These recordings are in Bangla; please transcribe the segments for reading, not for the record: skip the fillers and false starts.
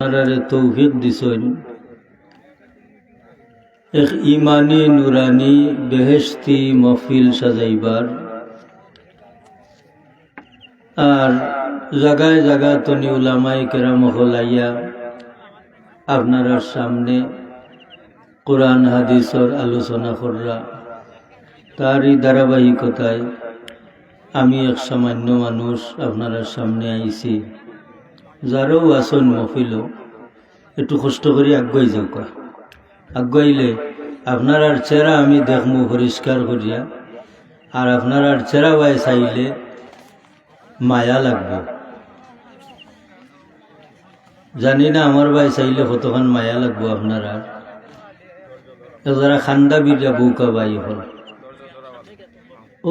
আপনারা তৌফিক দিছেন এক ইমানি নুরানি বেহেশতি মহফিল সাজাইবার আর জায়গায় জায়গায় তনি উলামায়ে কেরাম হলাইয়া আপনার সামনে কোরআন হাদিসের আলোচনা কররা। তারই ধারাবাহিকতায় আমি এক সামান্য মানুষ আপনার সামনে আইছি। যারও আসন মহফিল একটু কষ্ট করে আগুয়াই যাওকা, আগুয়াইলে আপনার চেহারা আমি দেখমু পরিষ্কার করিয়া, আর আপনার চেহারা বাই চাইলে মায়া লাগবে। জানি না আমার বাই চাইলে কতক্ষণ মায়া লাগবো আপনার। যারা খান্দা বিরা বৌকা বাই হল ও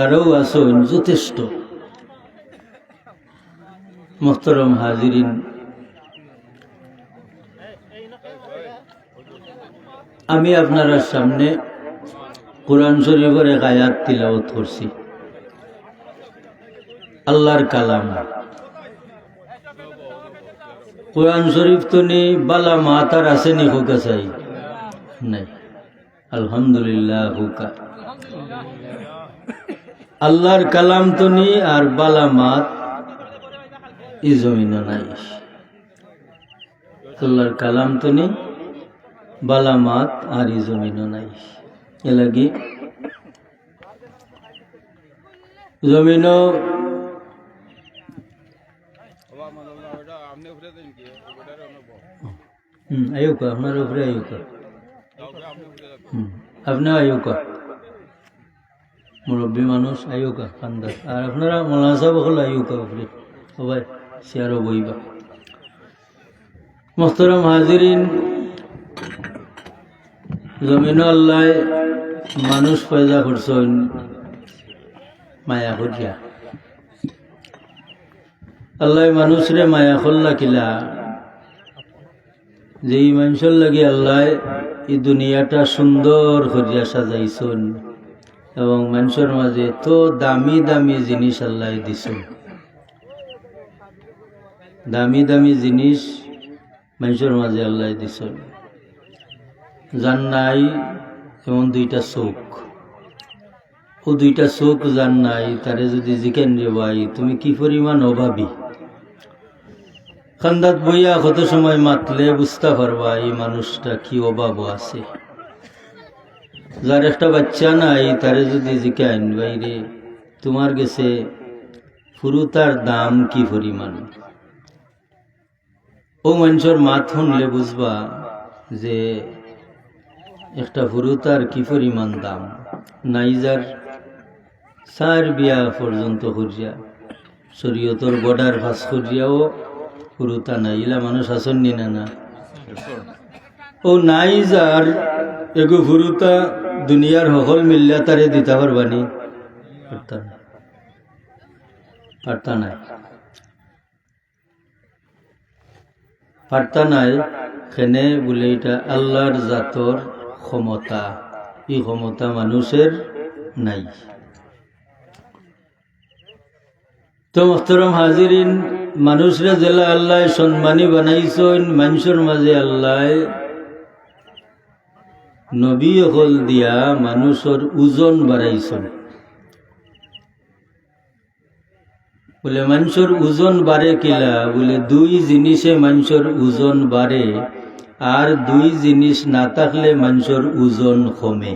যারাও আসুন যথেষ্ট। মোহতরম হাজিরিন, আমি আপনার সামনে কোরআন শরীফের এক আয়াত তিলাওয়াত করছি, আল্লাহর কালাম। কোরআন শরীফ তো নেই বালা মাতার আসেনি হোকা চাই নাই, আলহামদুলিল্লাহ হোকা। আল্লাহর কালাম তো নেই আর বালা মাত ই জমিন নাই। আল্লাহর কালাম তো নেই বালা মাত আর ই জমিন নাই। এ লাগি জমিন আয়ুকা আপনার উপরে আয়ুকা আপনি আয়ুকা মুরব্বী মানুষ আয়ুকা খান্দার, আর আপনারা মৌলানা সাহেব হল আয়ুকা উপরে সবাই চেয়ারও বইবা। মোহতরম হাজিরিন, জমিন আল্লাহ মানুষ পয়দা করছেন মায়া করিয়া। আল্লাহ মানুষরে মায়া করলা কিলা, যে এই মানুষের লাগে আল্লাহ এই দুনিয়াটা সুন্দর করিয়া সাজাইছেন এবং মানুষের মাঝে তো দামি দামি জিনিস আল্লাহ দিছেন। দামি দামি জিনিস মানুষের মাঝে আল্লাহ দিছেন। যার নাই যেমন দুইটা চোখ, ও দুইটা চোখ যার নাই তারে যদি জিকেন রে ভাই তুমি কি পরিমাণ অভাবী, খান্দাত বইয়া কত সময় মাতলে বুঝতে পারবা এই মানুষটা কি অভাব আছে। যার একটা বাচ্চা নাই তারে যদি জিকেন ভাই রে তোমার গেছে ফুরুতার দাম কি পরিমাণ, ও মানুষের মাত শুনলে বুঝবা যে একটা ফুরুতার কি পরিমাণ দাম। নাইজার চার বিয়া পর্যন্ত করিয়া শরীয়তর বর্ডার পাস করিয়াও ফুরুতা নাই, ইলা মানুষ আসেননি না না। ও নাইজার এগো ফুরুতা দুনিয়ার সকল মিল্লা তারে দিতে পারবানি, পারতা নাই পারতা নাই। খেনে বলে এটা আল্লাহর জাতর ক্ষমতা, এই ক্ষমতা মানুষের নাই। তো মোহতরম হাজিরিন, মানুষরা জেলা আল্লাহ সম্মানী বানাইছেন, মানুষের মাঝে আল্লাহ নবী হল দিয়া মানুষের ওজন বাড়াইছেন। বলে মানুষের ওজন বাড়ে কিলা, বলে দুই জিনিসে মানুষের ওজন বাড়ে আর দুই জিনিস না থাকলে মানুষের ওজন কমে।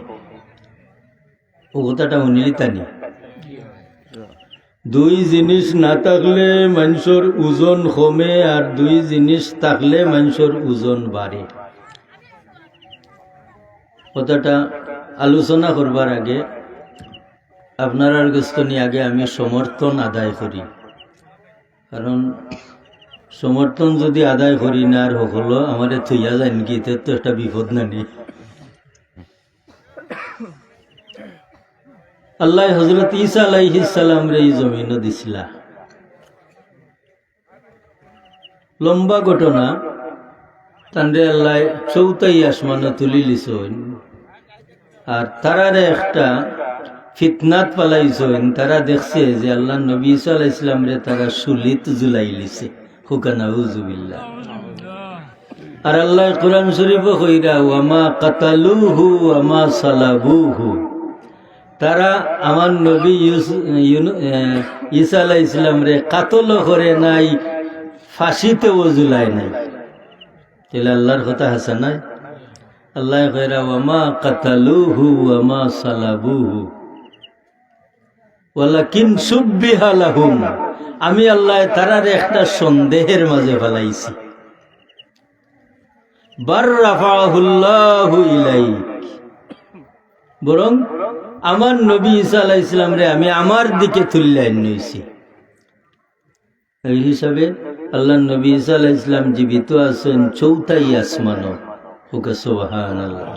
ও কথাটা শুনিলি তানি? দুই জিনিস না থাকলে মানুষের ওজন কমে আর দুই জিনিস থাকলে মানুষের ওজন বাড়ে। কথাটা আলোচনা করবার আগে আপনার গস্তনি আগে আমি সমর্থন আদায় করি, কারণ সমর্থন যদি আদায় করি না আর হলো আমাদের থইয়া যায় নাকি, এতে তো একটা বিপদ নানি। আল্লাহ হযরত ঈসা আলাইহিস সালাম রে এই জমিন দিছিলা। লম্বা ঘটনা, তানরে আল্লাহ চৌথাই আসমানে তুলি লিছেন আর তারারে একটা ফিতনাত পালাইছেন, তারা দেখছে যে আল্লাহ নবী ঈসা আলাইহিস সালাম রে তারা শুলিত জুলাই লিছে। হুকানাউযুবিল্লাহ। আর আল্লাহ কোরআন শরীফে কইরা ওয়ামা কাতালুহু ওয়ামা সালাবুহু, তারা আমার নবী ঈসা আলাইহিস সালাম রে কাতল করে নাই, ফাঁসিতেও ঝুলায় নাই। তাহলে আল্লাহর কথা হাসা নাই? আল্লাহ কইরা ওয়ামা কাতালুহু ওয়ামা সালাবুহু ওয়ালাকিন সুব্বিহা লাহুম, আমি আল্লাহ তারার একটা সন্দেহের মাঝে ফেলাইছি। বার রাফাহুল্লাহু ইলাইক, বরং আমার নবী ঈসা আলাইহিস সালাম রে আমি আমার দিকে তুললাই নিয়েছি। এই হিসাবে আল্লাহ নবী ঈসা আলাইহিস সালাম জীবিত আছেন চৌথাই আসমানও। ওকে সুবহানাল্লাহ।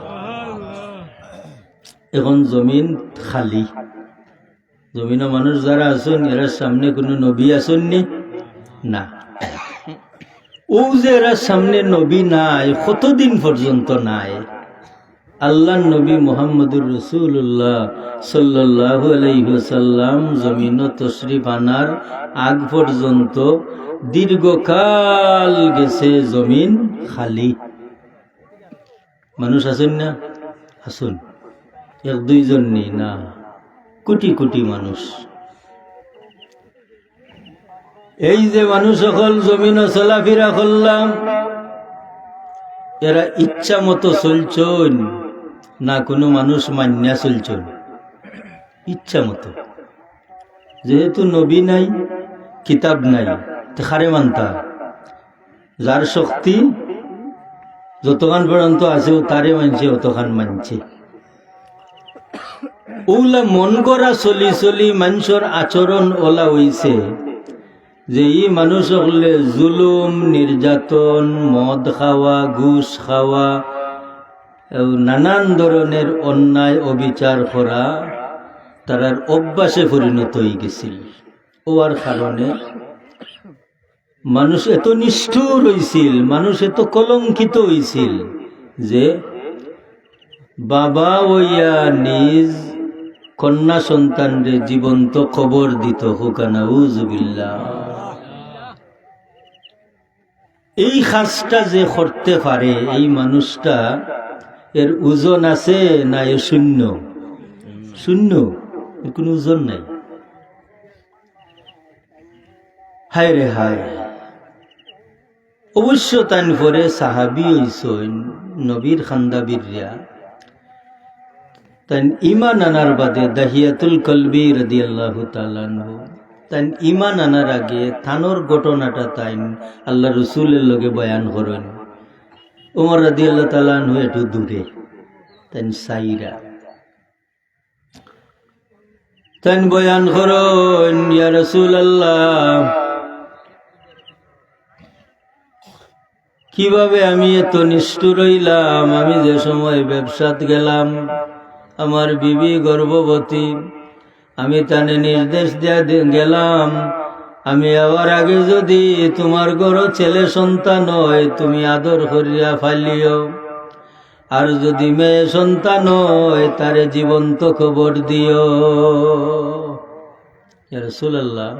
এখন জমিন খালি, জমিনও মানুষ যারা আছেন এরা সামনে কোনো নবী আসেননি না। ও যে এরা সামনে নবী নাই, কতদিন পর্যন্ত নাই। আল্লাহ নবী মুহাম্মদুর রাসূলুল্লাহ সাল্লাল্লাহু আলাইহি ওয়াসাল্লাম জমিন তশরিফ আনার আগ পর্যন্ত দীর্ঘকাল গেছে জমিন খালি। মানুষ আছেন না? আসুন, এক দুইজন নেই না, কোটি কোটি মানুষ। এই যে মানুষ সকল জমিন চলাফেরা করলাম, এরা ইচ্ছা মতো চলছেন না কোনো মানুষ মান্যা চলছেন? ইচ্ছা মতো। যেহেতু নবী নাই, কিতাব নাই, খারে মানতা, যার শক্তি যতখান পর্যন্ত আছে তারে মানছে, অতখান মানছে। ওলা মন করা চলি চলি মানুষের আচরণ ওলা হইছে যে ই মানুষ হলে জুলুম, নির্যাতন, মদ খাওয়া, ঘুষ খাওয়া, নানান ধরনের অন্যায় অবিচার করা তারার অভ্যাসে পরিণত হয়ে গেছিল। ওর কারণে মানুষ এত নিষ্ঠুর হইছিল, মানুষ এত কলঙ্কিত হইছিল যে বাবা ওইয়া নিজ কন্যা সন্তানরে জীবন্ত খবর দিত। হুকানাউযুবিল্লাহ। এই কাজটা যে করতে পারে এই মানুষটা, এর ওজন আছে না এ শূন্য? শূন্য, এর কোনো ওজন নাই। হায় রে হায়। অবশ্য তান পরে সাহাবি হইছেন, নবীর খান্দাবিররা তান ইমান আনার বাদে দাহিয়াতুল কলবি রাদিয়াল্লাহু তাআলা আনহু, তান ইমান আনার আগে থানোর ঘটনাটা তাইন আল্লাহ রসুলের লগে বয়ান করেন। ওমর রাদিয়াল্লাহু তাআলা আনহু একটু দূরে, তান সাইরা তান বয়ান করেন, ইয়া রাসূলুল্লাহ, কিভাবে আমি এত নিষ্ঠুর হইলাম। আমি যে সময় ব্যবসাত গেলাম, আমার বিবি গর্ভবতী, আমি তানে নির্দেশ দিয়া গেলাম, আমি আবার আগে যদি তোমার ঘর ছেলে সন্তান হয় তুমি আদর করিয়া ফালিও, আর যদি মেয়ে সন্তান হয় তারে জীবন্ত খবর দিও। ইয়া রাসূলুল্লাহ,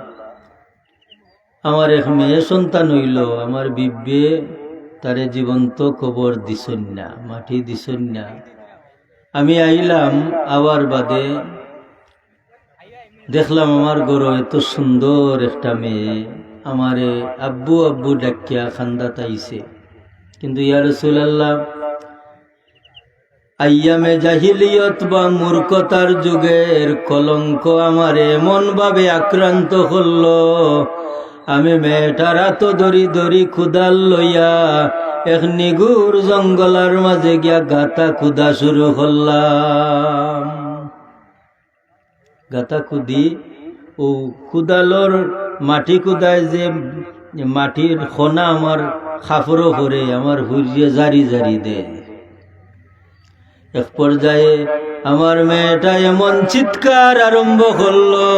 আমার এক মেয়ে সন্তান হইল, আমার বিবে তারে জীবন্ত খবর দিছেন না, মাটি দিছেন না। আমি আইলাম, আবার বাদে দেখলাম আমার ঘর এত সুন্দর একটা মেয়ে, আমারে আব্বু আব্বু ডাকিয়া খান্দাত আইছে। কিন্তু ইয়া রাসূলুল্লাহ, আইয়ামে জাহিলিয়ত বা মূর্খতার যুগের কলঙ্ক আমার এমন ভাবে আক্রান্ত করল, আমি মেয়েটার হাত ধরি ধরি খুদাল লইয়া এক নিগুর জঙ্গলার মাঝে গিয়া গাতা খুদা শুরু করলাম। গাতা খুদি, ও খুদালর মাটি খুদায় যে মাটির খনা আমার খাফরও করে, আমার হুরিয়ে জারি জারি দে। এক পর্যায়ে আমার মেয়েটা এমন চিৎকার আরম্ভ করলো,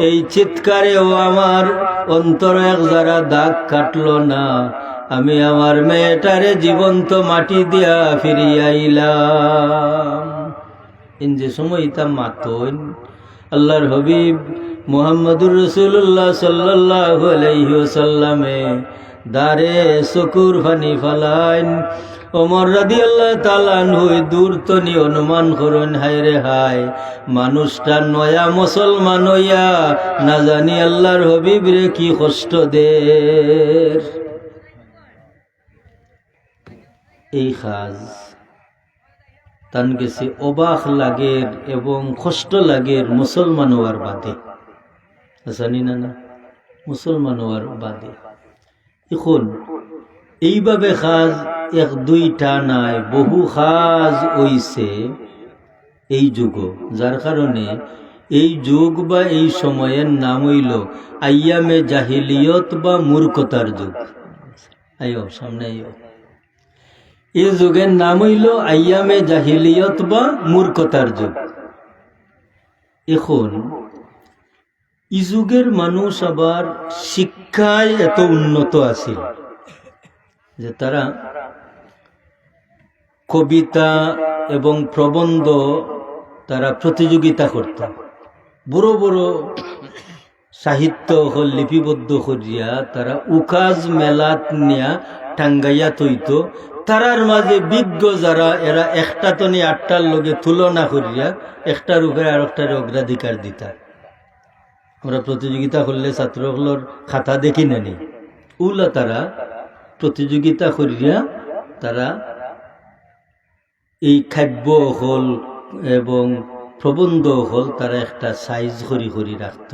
এই চিৎকারেও আমার অন্তর এক যারা দাগ কাটলো না। আমি আমার মেয়েটারে জীবন্ত মাটি দিয়া ফিরিয়ে আইলাম। ইন যে সময় ইতা মাতন আল্লাহর হবিব মুহাম্মদুর রাসূলুল্লাহ সাল্লাল্লাহু আলাইহি ওয়াসাল্লামে দারে চকুর পানি ফালাইন। ওমর রাদিয়াল্লাহু তাআলা আনহু দূর তনি অনুমান করেন, হায় রে হায়, মানুষটা নয়া মুসলমান হইয়া না জানি আল্লাহর হবিব রে কি কষ্ট দের। এই কাজ তান গেছে অবাক লাগের এবং কষ্ট লাগের মুসলমান হওয়ার বাদে, জানি না না মুসলমান হওয়ার বাদে। এখন এইভাবে কাজ এক দুইটা নাই, বহু কাজ হইছে এই যুগ, যার কারণে এই যুগ বা এই সময়ের নাম হইল আইয়ামে জাহিলিয়ত বা মূর্খতার যুগ। আইও সামনে আইও। এই যুগের নাম হইল আইয়ামে জাহিলিয়ত বা মূর্খতার যুগ। এখন এই যুগের মানুষ আবার শিক্ষায় এত উন্নত আছে যে তারা কবিতা এবং প্রবন্ধ তারা প্রতিযোগিতা করত। বড় বড় সাহিত্য হল লিপিবদ্ধ করিয়া তারা উকাজ মেলাত নিয়া টাঙ্গাইয়া তৈত। তারার মাঝে বিজ্ঞ যারা, এরা একটা তো নিয়ে আটটার লগে তুলনা করিয়া একটার উপরে আর একটার অগ্রাধিকার দিতা। আমরা প্রতিযোগিতা করলে ছাত্রগুলোর খাতা দেখি নানি, উলা তারা প্রতিযোগিতা করিয়া তারা এই কাব্য হল এবং প্রবন্ধ হল তারা একটা সাইজ করি রাখত।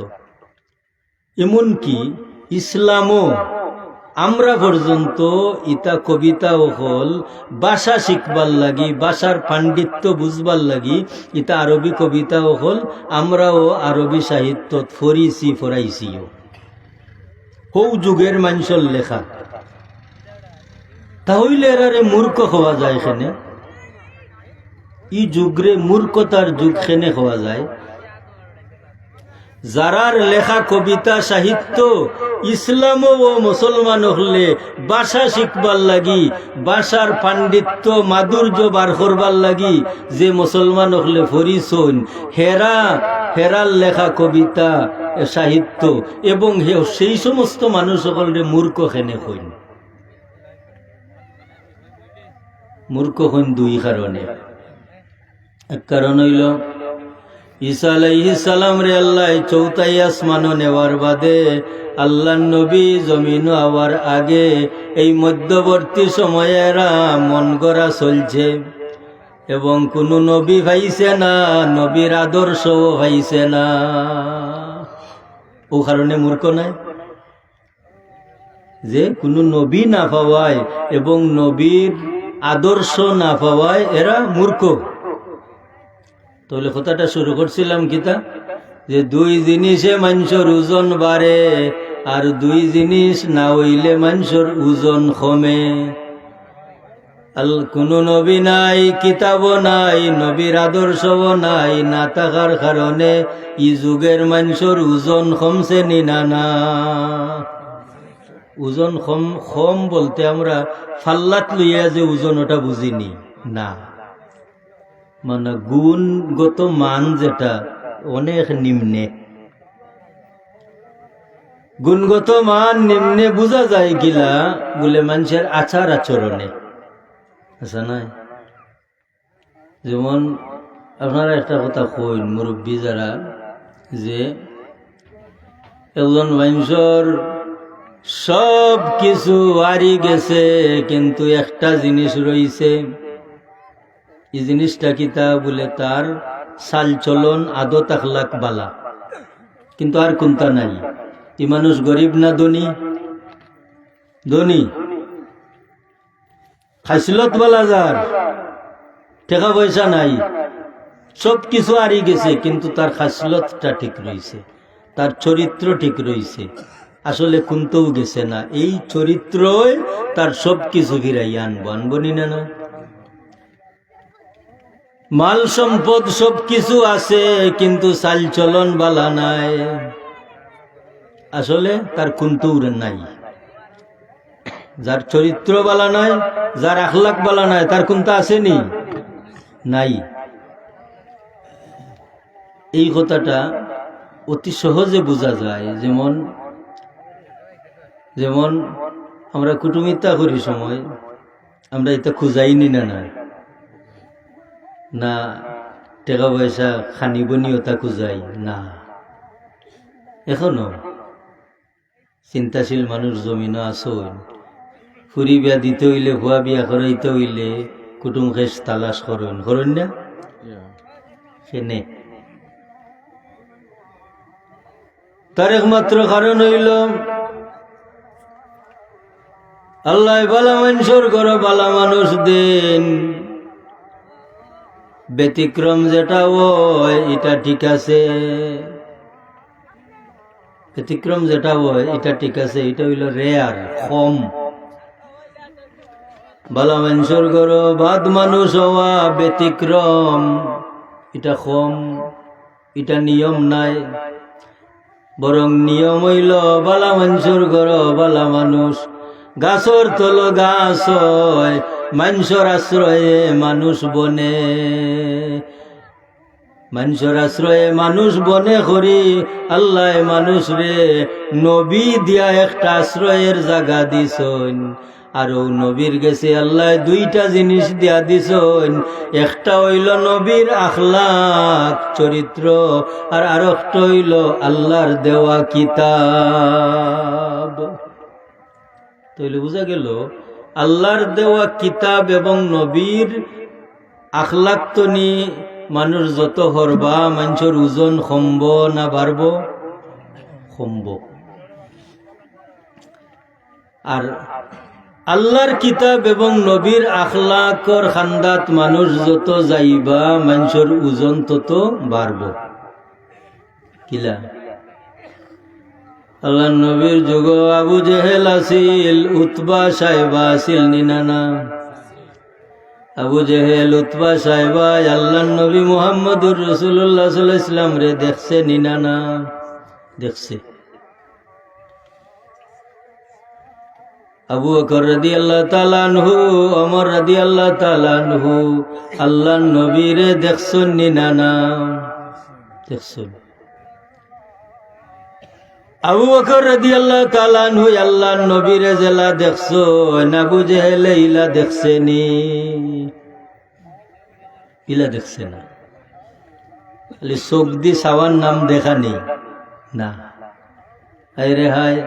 এমনকি ইসলামও আমরা পর্যন্ত ইতা কবিতা হল ভাষা শিখবার লাগি, ভাষার পাণ্ডিত্য বুঝবার লাগি ইতা আরবি কবিতা হল আমরাও আরবি সাহিত্য ফরিছি ফরাইছিও। হৌ যুগের মানুষের লেখা, তাহলে এরারে মূর্খ হওয়া যায় এখানে। ই যুগরে মূর্খতার যুগ খেনে হওয়া যায়। যারার লেখা কবিতা সাহিত্য ইসলাম ও মুসলমান হলে ভাষা শিখবার লাগি, ভাষার পাণ্ডিত্য মাধুর্য বার করবার লাগি যে মুসলমান হলে ফরিসন, হেরার লেখা কবিতা সাহিত্য এবং সেই সমস্ত মানুষ সকলে মূর্খ খেনে হইন। মূর্খ হইন দুই কারণে। এক কারণ হইল ঈসা আলাইহিস সালাম রে আল্লাহ চৌথাই আসমানও নেওয়ার বাদে আল্লাহ নবী জমিন হওয়ার আগে এই মধ্যবর্তী সময়েরা মন গড়া চলছে এবং কোনো নবী ভাইছে না, নবীর আদর্শও ভাইছে না। ও কারণে মূর্খ নাই যে কোনো নবী না পাওয়ায় এবং নবীর আদর্শ না পাওয়ায় এরা মূর্খ। তাহলে কথাটা শুরু করছিলাম কিতা, যে দুই জিনিসে মানুষের ওজন বাড়ে আর দুই জিনিস না হইলে মানুষের ওজন কমে। কোনো নবী নাই, কিতাব নাই, নবীর আদর্শও নাই, না থাকার কারণে ই যুগের মানুষের ওজন কমছে নি না? না, ওজন কম বলতে আমরা ফাল্লাত লইয়া যে ওজন ওটা বুঝিনি না, মানে গুণগত মান যেটা অনেক নিম্নে। গুণগত মান নিম্নে বোঝা যায় গিলা বলে মানুষের আচার আচরণে, আচ্ছা নাই? যেমন আপনারা একটা কথা কইন মুরব্বী যারা, যে একজন মানুষের সব কিছু হারি গেছে কিন্তু একটা জিনিস রইছে। এই জিনিসটা কিতা বলে তার চাল চলন আদত আখলাক বালা, কিন্তু আর কোনটা নাই। এই মানুষ গরিব না ধনী? ধনী। খাইসলত বালা যার, টাকা পয়সা নাই, সব কিছু হারিয়ে গেছে কিন্তু তার খাসলতটা ঠিক রয়েছে, তার চরিত্র ঠিক রয়েছে, আসলে কোনটাও গেছে না। এই চরিত্রই তার সব কিছু ফিরাইয়া আনবনি না? না, মাল সম্পদ সব কিছু আছে কিন্তু চাল চলন বালা নাই, আসলে তার কোনটাও নাই। যার চরিত্র বালা নাই, যার আখলাক বালা নাই, তার কোনটা আসেনি? নাই। এই কথাটা অতি সহজে বোঝা যায়। যেমন যেমন আমরা কুটুমিতা করি সময় আমরা এটা খুঁজাইনি না না টাকা পয়সা খানিবনি ওটা খুঁজাই না। এখনো চিন্তাশীল মানুষ জমিনও আসন ফুরি বিয়া দিতে হইলে ভুয়া বিয়া করাইতে হইলে কুটুম খেস তালাশ করেন না সেনে। তার একমাত্র কারণ হইল আল্লাহ বালা মানুষের ঘর বালা মানুষ দেন, ব্যতিক্রম যেটা হয় এটা ঠিক আছে, ব্যতিক্রম যেটা হয় এটা ঠিক আছে, এটা হইল রেয়ার কম। বালা মানুষের ঘর বাদ মানুষ হওয়া ব্যতিক্রম, এটা কম, এটা নিয়ম নাই। বরং নিয়ম হইল বালা মানুষের ঘর বালা মানুষ, গাছর তল গাছ হয়, মানুষের আশ্রয়ে মানুষ বনে, মানুষের আশ্রয়ে মানুষ বনে করি আল্লাহ মানুষ রে নবী দিয়া একটা আশ্রয়ের জায়গা দিছন। আর নবীর গেছে আল্লাহ দুইটা জিনিস দিয়া দিছন, একটা হইল নবীর আখলাক চরিত্র, আর আরেকটা হইল আল্লাহর দেওয়া কিতাব। তাইলে বোঝা গেল আল্লাহর দেওয়া কিতাব এবং নবীর আখলাক তো নি মানুষ যত হরবা মানুষের ওজন কমব না বাড়ব? কমব। আর আল্লাহর কিতাব এবং নবীর আখলাকর খান্দাত মানুষ যত যাইবা মানুষের ওজন তত বাড়ব। কিলা আল্লাহ নবীর যুগ আবু জেহেল আসিল, উতবা সাহেবা আসিল নিনানা। আবু জেহেল উতবা সাহেবা আল্লাহ নবী মুহাম্মদুর রাসূলুল্লাহ সাল্লাল্লাহু আলাইহি ওয়াসাল্লাম রে দেখছে নিনানা, দেখছে। আবু বকর রাদিয়াল্লাহু তাআলা আনহু, ওমর রাদিয়াল্লাহু তাআলা আনহু আল্লাহ নবী রে দেখছেন নিনানা, দেখছেন। আবু বকর রাদিয়াল্লাহু তাআলা আনহু আল্লাহর নবীরে জেলা দেখছো, আবু জেহেল ইলা দেখছে নি? ইলা দেখছে না, খালি চোখ দি সাওয়ার নাম দেখা নেই না। আরে হায়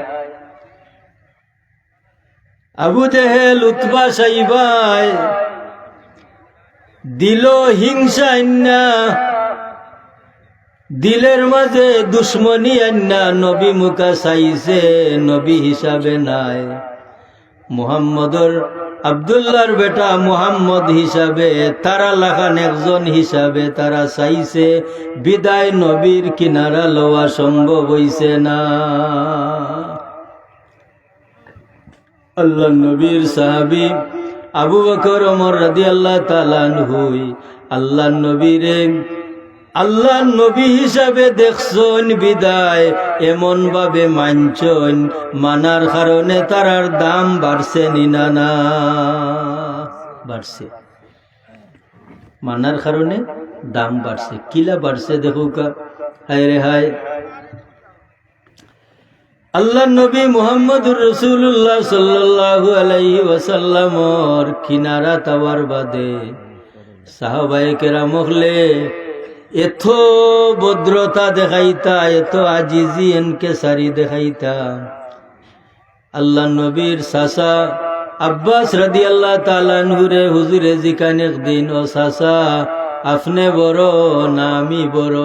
আবু জেহেল উতবা সাইবাই দিল হিংসা না, দিলের মাঝে দুশ্মনী আন্না, নবী মুখা চাইছে নবী হিসাবে নাই, মুহাম্মদর আব্দুল্লাহর বেটা মুহাম্মদ হিসাবে, তারা লাখান একজন হিসাবে তারা চাইছে, বিদায় নবীর কিনারা লওয়া সম্ভব হইছে না। আল্লাহ নবীর সাহাবী আবু বকর ওমর রাদিয়াল্লাহু তাআলা আনহু আল্লাহ নবীরে আল্লাহ নবী হিসাবে দেখছন বিদায় এমন ভাবে মানছন, মানার কারণে তারার দাম বাড়ছে নিনা না? বাড়ছে, মানার কারণে দাম বাড়ছে। কিলা বাড়ছে দেখুকা, হায় রে হায়। আল্লাহ নবী মুহাম্মদুর রাসূলুল্লাহ সাল্লাল্লাহু আলাইহি ওয়াসাল্লামর কিনারা তাওয়ার বাদে সাহাবায়ে কেরাম হলে এত ভদ্রতা দেখাইতা, এত আজিজি এনকে সারি দেখাইতা। আল্লাহ নবীর চাচা আব্বাস রাদিয়াল্লাহু তাআলা আনহুরে হুজুরে জিকান একদিন, ও চাচা আপনি বড় না আমি বড়?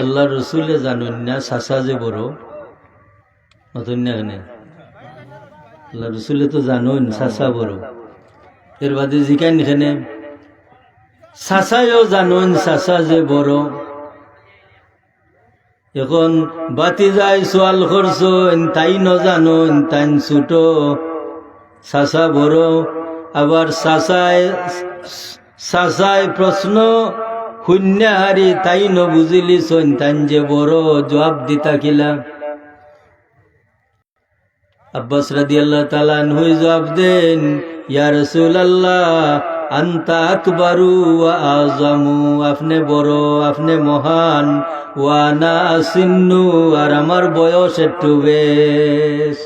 আল্লাহ রসুলে জানেন না চাচা যে বড়, নতুন না কেন? আল্লাহ রসুলে তো জানেন চাচা বড়, এর বাদে জিকান এখানে চাচাও জানেন চাচা যে বড়। এখন বাতি যায় সোয়াল করছেন, তাই নজানেন তাই ছোট, চাচা বড়। আবার চাচায় প্রশ্ন শূন্য হারি তাই নবুঝিলিছন তাই যে বড়, জবাব দিতা কিলা? আব্বাস রাদিয়াল্লাহু তাআলা আনহু জবাব দেন, ইয়া রাসূলুল্লাহ আনতা আকবারু ওয়া আযমু, আপনি বড়, আপনি মহান, ওয়া আনা আসিন্নু, আর আমার বয়স একটু বেশ।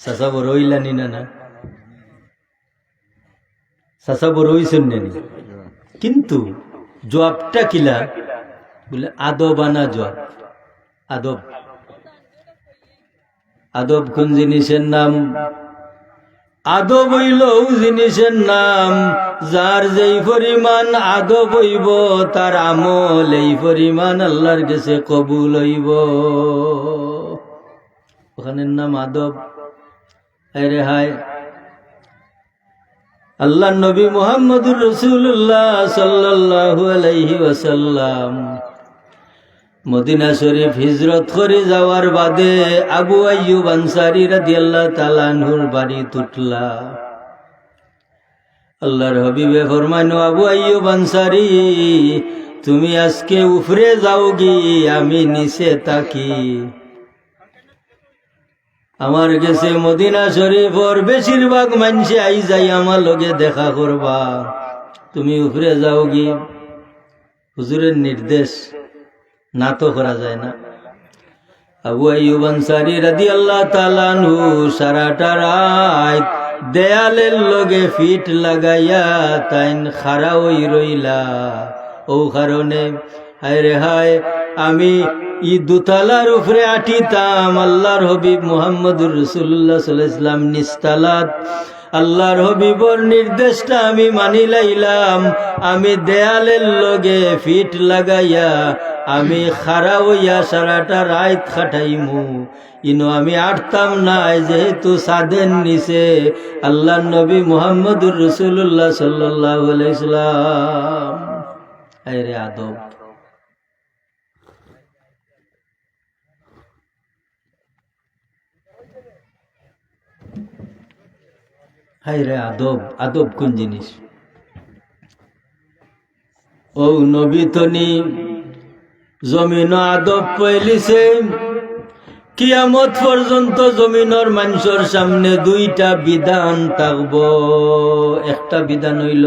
চাচা বড় হইলানি না? না চাচা বড় হইছেন নানি, কিন্তু জবাবটা কিলা বলে আদবানা জবাব। আদব, আদব কোন জিনিসের নাম? আদব হইল জিনিসের নাম যার যেই পরিমাণ আদব হইব তার আমল এই পরিমাণ আল্লাহর কাছে কবুল হইব, ওখানের নাম আদব। আরে হায়, আল্লাহ নবী মুহাম্মদুর রাসূলুল্লাহ সাল্লাল্লাহু আলাইহি ওয়াসাল্লাম মদিনা শরীফ হিজরত করে যাওয়ার বাদে আবু আইয়ুব আনসারী রাদিয়াল্লাহু তাআলা আনহুর বাড়ি তুটলা। আল্লাহর হাবিবে ফরমানো, আবু আইয়ুব আনসারী, তুমি আজকে উপরে যাওগি, আমি নিচে থাকি। আমার কাছে মদিনা শরীফর বেশিরভাগ মানুষে আই যাই আমার লগে দেখা করবা, তুমি উপরে যাওগি। হুজুরের নির্দেশ, না তো করা যায় না। আবু আইয়ুব আনসারী রাদিয়াল্লাহু তাআলা আনহু সারাটা রাত দেয়ালের লগে ফিট লাগাইয়া তাইন খাড়া হই রইলা। ও কারণে হায় রে হায়, আমি ই দুতালার উপরে আটিতাম, আল্লাহর হবিব মুহাম্মদুর রাসূলুল্লাহ সাল্লাল্লাহু আলাইহি ওয়াসাল্লাম নিস্তালাত। আল্লাহর হবিবর নির্দেশটা আমি মানি লাইলাম, আমি দেয়ালের লগে ফিট লাগাইয়া আমি খাড়া হইয়া সারাটা রাত খাটাইমু। ইনো আমি আটতাম না, যেহেতু সাদের নিচে আল্লাহর নবী মুহাম্মদুর রাসূলুল্লাহ সাল্লাল্লাহু আলাইহি ওয়াসাল্লাম। আরে আদব, হায় রে আদব। আদব কোন জিনিস? ও নবী তনি জমিন আদব পাইলিছে, কিয়ামত পর্যন্ত জমিনের মানুষের সামনে দুইটা বিধান থাকব। একটা বিধান হইল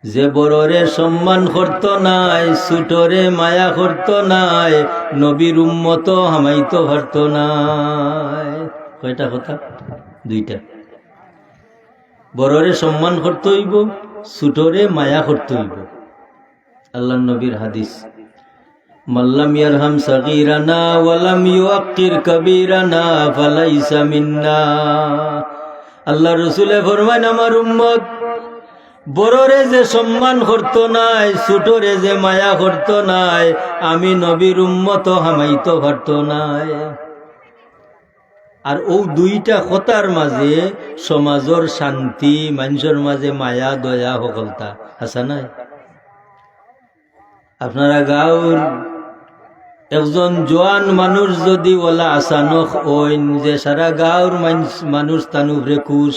যে বড়রে সম্মান করত নাই, ছোটরে মায়া করত নাই, নবীর উম্মত হামাইত পারত নাই। কয়টা কথা? দুইটা। বড়রে সম্মান করতে হইব, ছোটরে মায়া করতে হইব। আল্লাহর নবীর হাদিস, মাল্লাম ইয়ারহাম সাগীরানা ওয়ালাম ইউআক্কির কাবীরানা ফালাইসা মিন্না। আল্লাহ রাসূলে ফরমান, আমার উম্মত বড়রে যে সম্মান করত নাই, ছোটরে যে মায়া করত নাই, আমি নবীর উম্মত হামাইতে পারত নাই। আর ও দুইটা কথার মাঝে সমাজের শান্তি, মানুষের মাঝে মায়া দয়া সকলতা আছে নাই? আপনারা গাঁর একজন জোয়ান মানুষ যদি ওলা আসানক ওইন যে সারা গাঁর মানুষ তানুরে খুশ,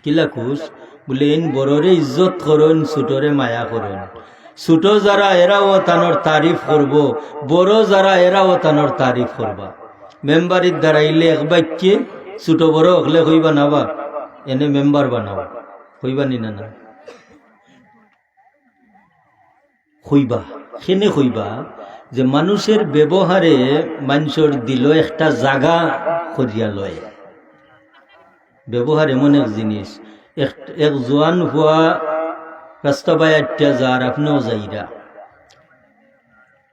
কিলা খুশ বলে ইন বড়রে ইজ্জত করুন, ছোটরে মায়া করুন। ছোট যারা এরাও তানোর তারিফ করব, বড় যারা এরাও তানোর তারিফ করবা। মেম্বারির দাঁড়াইলে এক বাক্যে ছোট বড় হলে কইবা নাবা, এনে মেম্বার বানাবা, কইবা নি না? না কইবা, সেনে কইবা যে মানুষের ব্যবহারে মানুষের দিল একটা জাগা করিয়া লয়। ব্যবহার এমন এক জিনিস, এক জোয়ান হওয়া রাস্তা বাই আটটা যার, আপনিও যাইরা,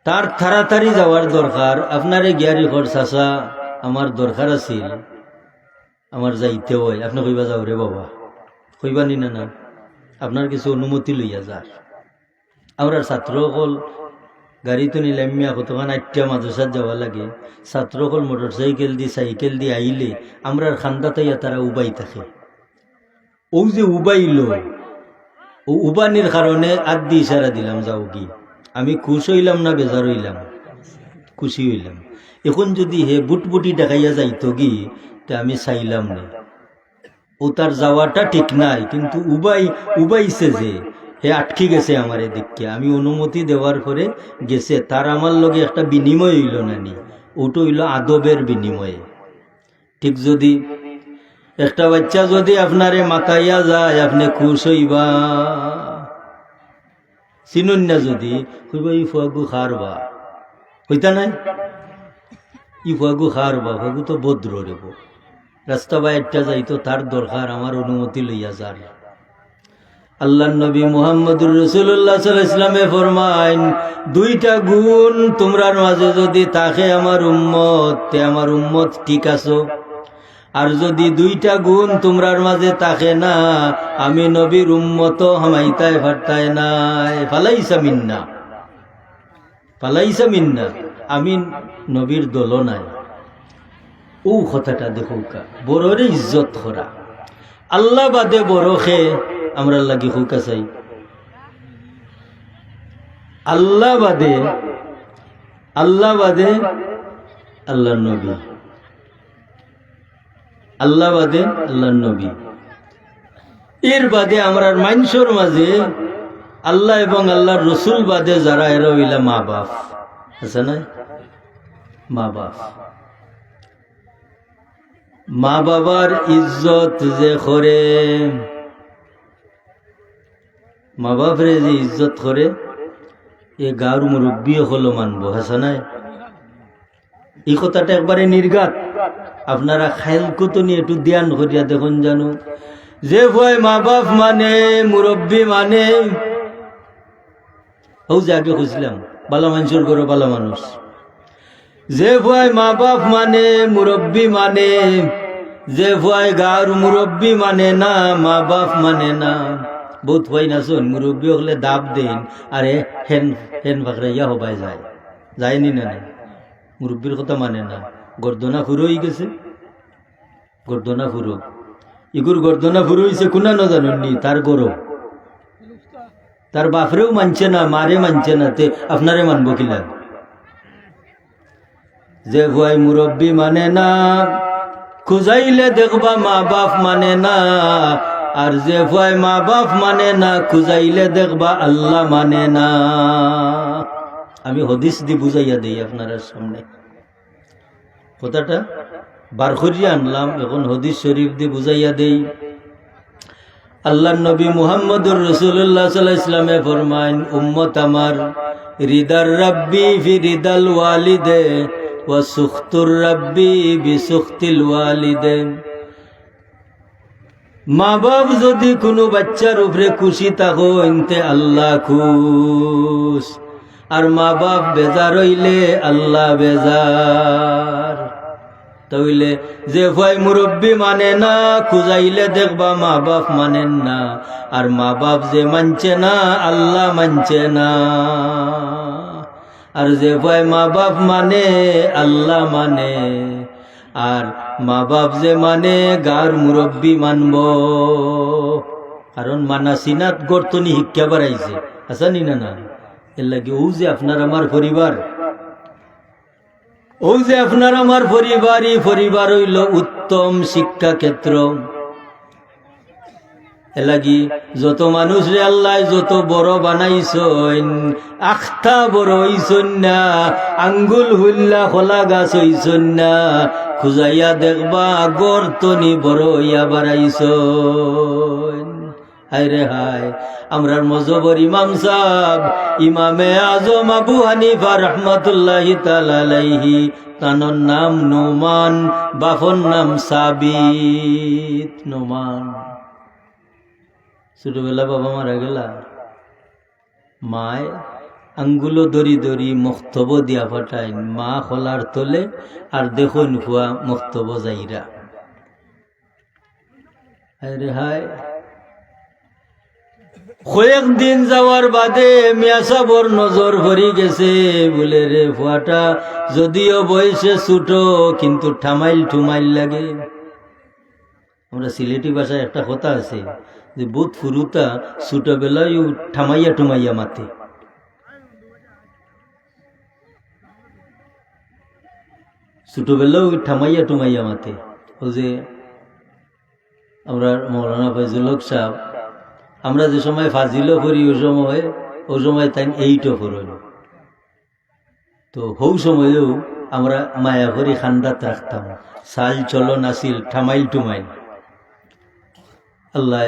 তার তাড়াতাড়ি যাওয়ার দরকার। আপনারে গিয়ারি ঘর চাচা আমার দরকার আছিল, আমার যাইতে হয়, আপনি কইবা যাও রে বাবা, কইবা নি না? না, আপনার কিছু অনুমতি লইয়া যার। আমরা ছাত্রসকল গাড়িতে নিলাম, মিয়া কতক্ষণ আটটা মাদ্রাসাত যাওয়া লাগে, ছাত্রসকল মোটর সাইকেল দিয়ে আইলে আমরা খান্দাতাইয়া তারা উবাই থাকে। ও যে উবাইল, ও উবানির কারণে আদি ইশারা দিলাম যাও কি। আমি খুশ হইলাম না বেজার হইলাম? খুশি হইলাম। এখন যদি হে বুটবুটি দেখাইয়া যাইত কি, তা আমি চাইলাম না। ও তার যাওয়াটা ঠিক নাই, কিন্তু উবাইছে যে হে আটকি গেছে আমার এদিককে, আমি অনুমতি দেওয়ার পরে গেছে, তার আমার লগে একটা বিনিময় হইল না নি, ওটা হইল আদবের বিনিময়ে। ঠিক যদি একটা বাচ্চা যদি আপনারে মাতাইয়া যায় আপনি খুশ হইবা, চিনুন না যদি হইবা ই ফুয়াগু খারবা, হইতা নাই ই ফুয়াগু খারবা, ফুয়াগু তো ভদ্র রেব, রাস্তা বাইরটা যাইতো তার দরকার আমার অনুমতি লইয়া যার। আল্লাহর নবী মুহাম্মদুর রাসূলুল্লাহ সাল্লাল্লাহু আলাইহি ওয়াসাল্লামে ফরমাইন, দুইটা গুণ তোমরার মাঝে যদি থাকে আমার উম্মত, তে আমার উম্মত ঠিক আছো। আর যদি দুইটা গুণ তোমরার মাঝে থাকে না, আমি নবীর উম্মত হামাইতায় ফারতায় নাই। ফালাইসা মিন্না, ফালাইসা মিন্না, আমি নবীর দল নাই। ও কথাটা দেখো, বড়রে ইজ্জত করা, আল্লাহ বাদে বড় খে আমরা লাগি হুকা চাই, আল্লাহ বাদে, আল্লাহ বাদে আল্লাহর নবী, আল্লাহ বাদে আল্লাহর নবী, এর বাদে আমরা মানুষের মাঝে আল্লাহ এবং আল্লাহর রসুল বাদে যারা এরা হইলা মা বাপ আছে না, মা বাপ, মা বাবার ইজ্জত যে করে, মা বাপরে যে ইজ্জত করে এ গাঁর মুরব্বী হলো মানবো, হাসা নাই? এই কথাটা একবারে নির্ঘাত, আপনারা খায়াল কত নিয়ে একটু ধ্যান করিয়া দেখুন জানো, যে ভয় মা বাপ মানে মুরব্বী মানে, ও যে আগে খুঁজলাম বালা মানুষের ঘরে বালা মানুষ, যে ভয় মা বাপ মানে মুরব্বী মানে, যে ভয় গাঁর মুরব্বী মানে না, মা বাপ মানে না। বহুত ভয় না শোন, মুরব্বী হলে দাব দেন আরে হেন হেন ফাঁকড়াইয়া হবাই যায়, যায়নি না, মুরব্বীর কথা মানে না। গর্দনা ফুরো হয়ে গেছে, গর্দনা ফুরো, ইগুর গর্দনা ফুরো হয়েছে কোনা না জানি, তার গরম, তার বাপরেও মানছে না, মারে মানছে না, তে আপনারে মানবো কিলা? যে ভয় মুরব্বী মানে না, খুঁজাইলে দেখবা মা বাপ মানে না, আর যে ভয় মা বাপ মানে না, খুঁজাইলে দেখবা আল্লাহ মানে না। আমি হদিস দি বুঝাইয়া দেই আপনার সামনে, কথাটা বার করিয়া আনলাম, এখন হদিস শরীফ দি বুঝাইয়া দেই। আল্লাহর নবী মুহাম্মদুর রাসূলুল্লাহ সাল্লাল্লাহু আলাইহি ওয়াসাল্লামে ফরমাইন, উম্মত আমার রিদার রাব্বি ফি রিদাল ওয়ালিদে ওয়া সুখতুর রাব্বি বিসুখতিল ওয়ালিদে। মা বাপ যদি কোনো বাচ্চার উপরে খুশি থাকো ইনতে আল্লাহ খুশ, আর মা বাপ বেজার হইলে আল্লাহ বেজার। তাইলে যে ভয় মুরব্বী মানে না, খুঁজাইলে দেখবা মা বাপ মানেন না, আর মা বাপ যে মানছে না আল্লাহ মানছে না। আর যে ভয় মা বাপ মানে আল্লাহ মানে, আর মা বাপ যে মানে গার মুরব্বী মানব। কারণ মানা সিনাত গর্তনি শিক্ষা বাড়াইছে, আসানি না না? এর লাগে ও যে আপনার আমার পরিবার, ও যে আপনার আমার পরিবার, এই পরিবার হইল উত্তম শিক্ষা ক্ষেত্র। এলাগি যত মানুষ রে আল্লাহ যত বড় বানাইছন, আখতা বড় হইছন না, আঙ্গুল হুল্লা খোলা গাছ হইছন না, খুঁজাইয়া দেখবা গর্তনি বড় হইয়া বাড়াইছন। হায় রে হায়, আমরার মজবর ইমাম সাহেব ইমামে আজম আবু হানিফা রহমাতুল্লাহি তাআলা আলাইহি, তানর নাম নোমান, বাপর নাম সাবিত। নোমান ছোটবেলা বাবা মারা গেলা, মায় আঙ্গুলো দড়ি দড়ি মক্তব দিয়া ফাটাই, মা খোলার তলে আর দেখুন ফুয়া মক্তব যাইরা। আরে হায়, কয়েকদিন যাওয়ার বাদে মিয়াসাবর নজর ভরি গেছে, বলে রে ফুয়াটা যদিও বয়সে ছোট কিন্তু ঠামাইল ঠুমাইল লাগে। আমরা সিলেটি ভাষায় একটা কথা আছে যে বুধ ফুরুতা ছোটবেলায় ঠামাইয়া ঠুমাইয়া মাতে। ছোটবেলাও ঠামাইয়া টুমাইয়া মাতে। ও যে আমরা মৌলানা ফয়জুল হক সাহেব, আমরা যে সময় ফাজিলও করি ওই সময় তাই এইটও করল। তো হৌ সময়েও আমরা মায়া করি খান্দাত রাখতাম, সাল চলন আসিল ঠামাইল টুমাইল। আল্লাহ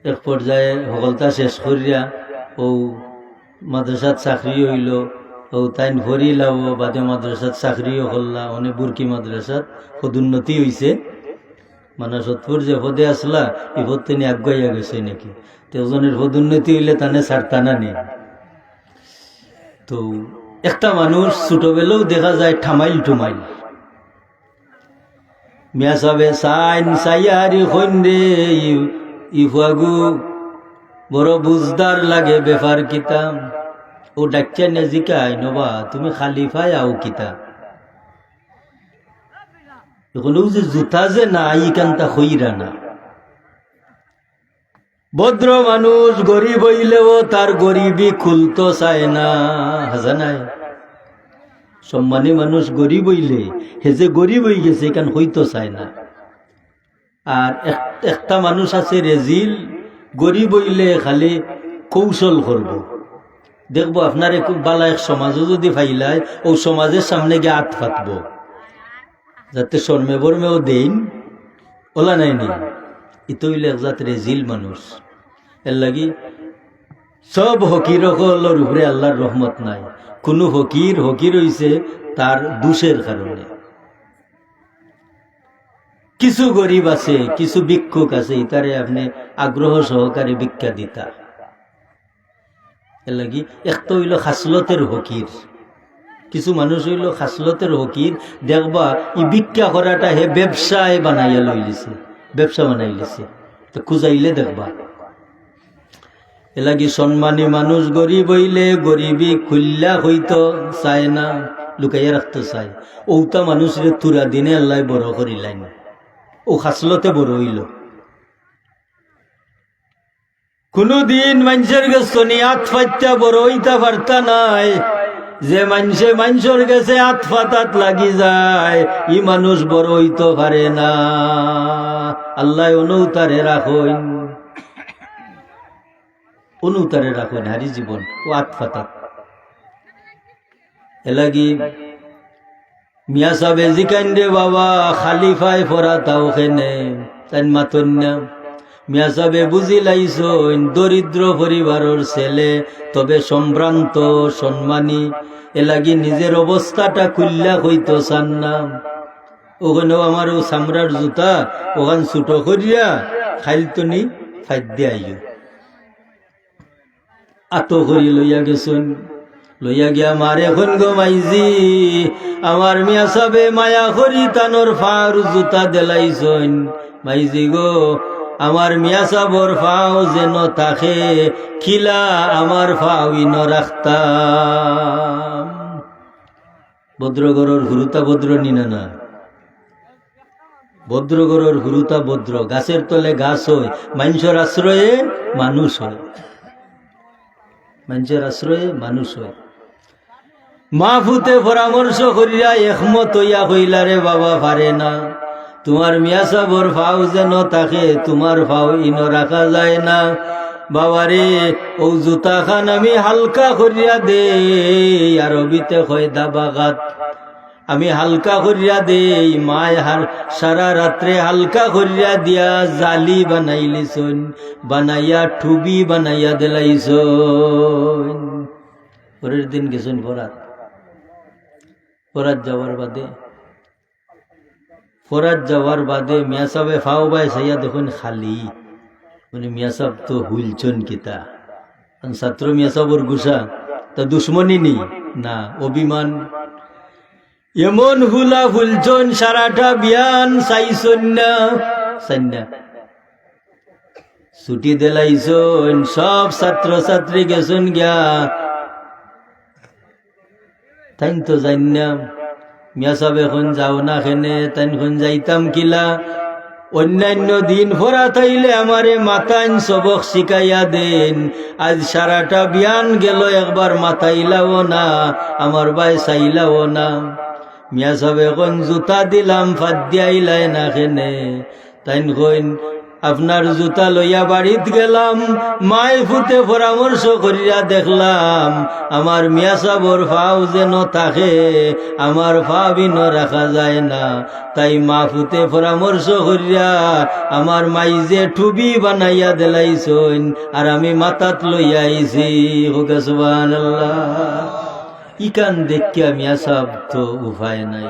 এক পর্যায়ে সকলতা শেষ করিয়া ও মাদ্রাসাত চাকরি হইল, ও তাইন ভরি লাও বাদে মাদ্রাসাত চাকরিও করলা, অনেক বুরকি মাদ্রাসাত পদোন্নতি হয়েছে। মানে সৎপুর যে পদে আসলা এই পদ তিনি আগুয়াইয়া গেছে নাকি, তেজনের পদোন্নতি হইলে তানে ছাড়তানা নেই। তো একটা মানুষ ছোটবেলাও দেখা যায় ঠামাইল টুমাইল, মিয়া সাবে সাইন সাইয়ারি খন্ডে ইফাগু বড় বুঝদার লাগে বেফার কিতা। ও ডাক্তার নে জিকাই নবা তুমি খালিফায় আও কিতা, এখন যে জুতা যে না ইকান্তা হইরা না। ভদ্র মানুষ গরিব হইলেও তার গরিবই খুলতো চায় না, হাজা নাই। সম্মানী মানুষ গরিব হইলে হে যে গরিব হয়ে গেছে এখান হইতো চায় না। আর একটা মানুষ আছে রেজিল, গরিব হইলে খালি কৌশল করব। দেখবো আপনার এক বালা এক সমাজও যদি ফাইলায় ও সমাজের সামনে গিয়ে আত ফাতব, যাতে শর্মে বর্মেও দেন ওলা নাই নি। ইতো হইলে একজাত রেজিল মানুষ। এর লাগি সব হকির হকলের উপরে আল্লাহর রহমত নাই। কোনো হকির হইছে তার দোষের কারণে। কিছু গরিব আছে, কিছু ভিক্ষুক আছে, ইতারে আপনি আগ্রহ সহকারে ভিক্ষা দিতা। এর লাগি একটা হইল খাসলতের হকির, কিছু মানুষ হইল খাসলতের হকির। দেখবা ই ভিক্ষা করাটা হে ব্যবসায় বানাইয়া লইলিছে, ব্যবসা বানাই লিছে। তো খুঁজাইলে দেখবা। এলাকি সম্মানী মানুষ গরিব হইলে গরিবি খুল্লা হইতো চায় না, লুকাইয়া রাখতে চায়। ওটা মানুষের তুরা দিনে আল্লাহ বড় করিলেন, ও খাসলতে বড় হইল। কোনদিন মানুষের কাছে আতফাত্যা বড় হইতা পারতা নাই। যে মানুষের কাছে আতফাতাত লাগি যায় ই মানুষ বড় হইতে পারে না। আল্লাহ অনুতারে রাখেন, অনুতারে রাখেন হারি জীবন ও আতফাতাত। এলাগি মিয়া সাবে জিকাইন্ডে বাবা খালিফায় ফরা তাও খেনে তাই মাতন্যা। মিয়া সাবে বুঝি লাইছইন দরিদ্র পরিবারের ছেলে, তবে সম্ভ্রান্ত সম্মানী। এলাগি নিজের অবস্থাটা খুল্লা হইতো চান না। ওখানেও আমার ও চামড়ার জুতা ওখান ছোট করিয়া খাইলতনি ফাইদ্যে আইও আতো করি লইয়া গেছুন। লইয়া গিয়া মারে এখন গো মাইজি, আমার মিয়া সাবে মায়া করি তানোর ফার জুতা দেলাইছইন। মাইজি গো আমার মিয়া সাবর ফাও যেন তাকে খিলা আমার ফাও ইন রাখতাম। ভদ্রগরর হুরুতা ভদ্র নিনা না, ভদ্রগরর হুরুতা ভদ্র। গাছের তলে গাছ হয়, মানুষের আশ্রয়ে মানুষ হয়, মানুষের আশ্রয়ে মানুষ হয়। মা ফুতে পরামর্শ করিয়া একমত হইয়া কইলা রে বাবা পারে না, তোমার মিয়া সাবর ফাও যেন তাকে তোমার ফাও ইন রাখা যায় না। বাবারে ও জুতা খান আমি হালকা করিয়া দে, আরবিতে কয় দাবাগাত। আমি হালকা করিয়া দেই। মায় সারা রাত্রে হালকা করিয়া দিয়া জালি বানাইলিছন, বানাইয়া ঠুবি বানাইয়া দিলাইছন। পরের দিন গেছেন ফরাত। ফরাত যাওয়ার বাদে মিয়া সাহেব ফাও বাই সাইয়া দেখুন খালি। মানে মিয়া সাহেব তো হুলছন কিতা, ছাত্র মিয়া সাহেবর গুসা তা দুশ্মনী নি না, অভিমান। এমন হুলা হুলছন সারাটা বিয়ান চাইছন না, ছুটি দিলাইছন। সব ছাত্র ছাত্রী গেছন গিয়া, তাই তো জান না। মিয়া সাহেব এখন যাও না খেনে, তাই এখন যাইতাম কিলা। অন্যান্য দিন ফরা থাইলে আমারে মাতাইন সবক শিখাইয়া দেন। আজ সারাটা বিয়ান গেল, একবার মাতাইলাও না, আমার ভাই চাইলাও না। মিয়া সাহেব এখন জুতা দিলাম ফাঁদ দিয়াইলাই না খেনে, তাই কইন আপনার জুতা লইয়া বাড়িতে গেলাম, মাই ফুতে পরামর্শ করিয়া দেখলাম আমার মিয়া সাবর ফাও যেন থাকে, আমার ফা ভিন্ন রাখা যায় না। তাই মা ফুতে পরামর্শ করিয়া আমার মাই যে টুবি বানাইয়া দিলাইছইন, আর আমি মাথাত লইয়া আইছি। সুবহানাল্লাহ। ইকান দেখিয়া মিয়া সাহেব তো উপায় নাই,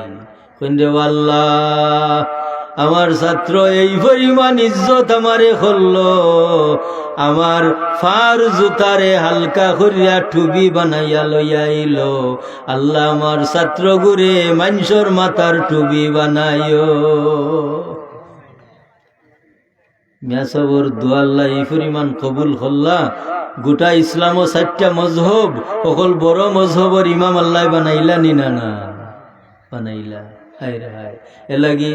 কইরে আল্লাহ আমার ছাত্র এই পরিমাণ ইজ্জত আমারে করলো, আমার ফার জুতারে হালকা করিয়া টুবি বানাইয়া লইয়া আইল। আল্লাহ আমার ছাত্র গুরে মানুষের মাথার টুবি বানাইও। মিয়া সাহেবর দোয়া আল্লাহ এই পরিমাণ কবুল করলা, গোটা ইসলাম ও 4টা মজহব সকল বড় মজহবর ইমাম আল্লাহ বানাইলা নিনা না বানাইলা। হায় রে হায়, এলাগি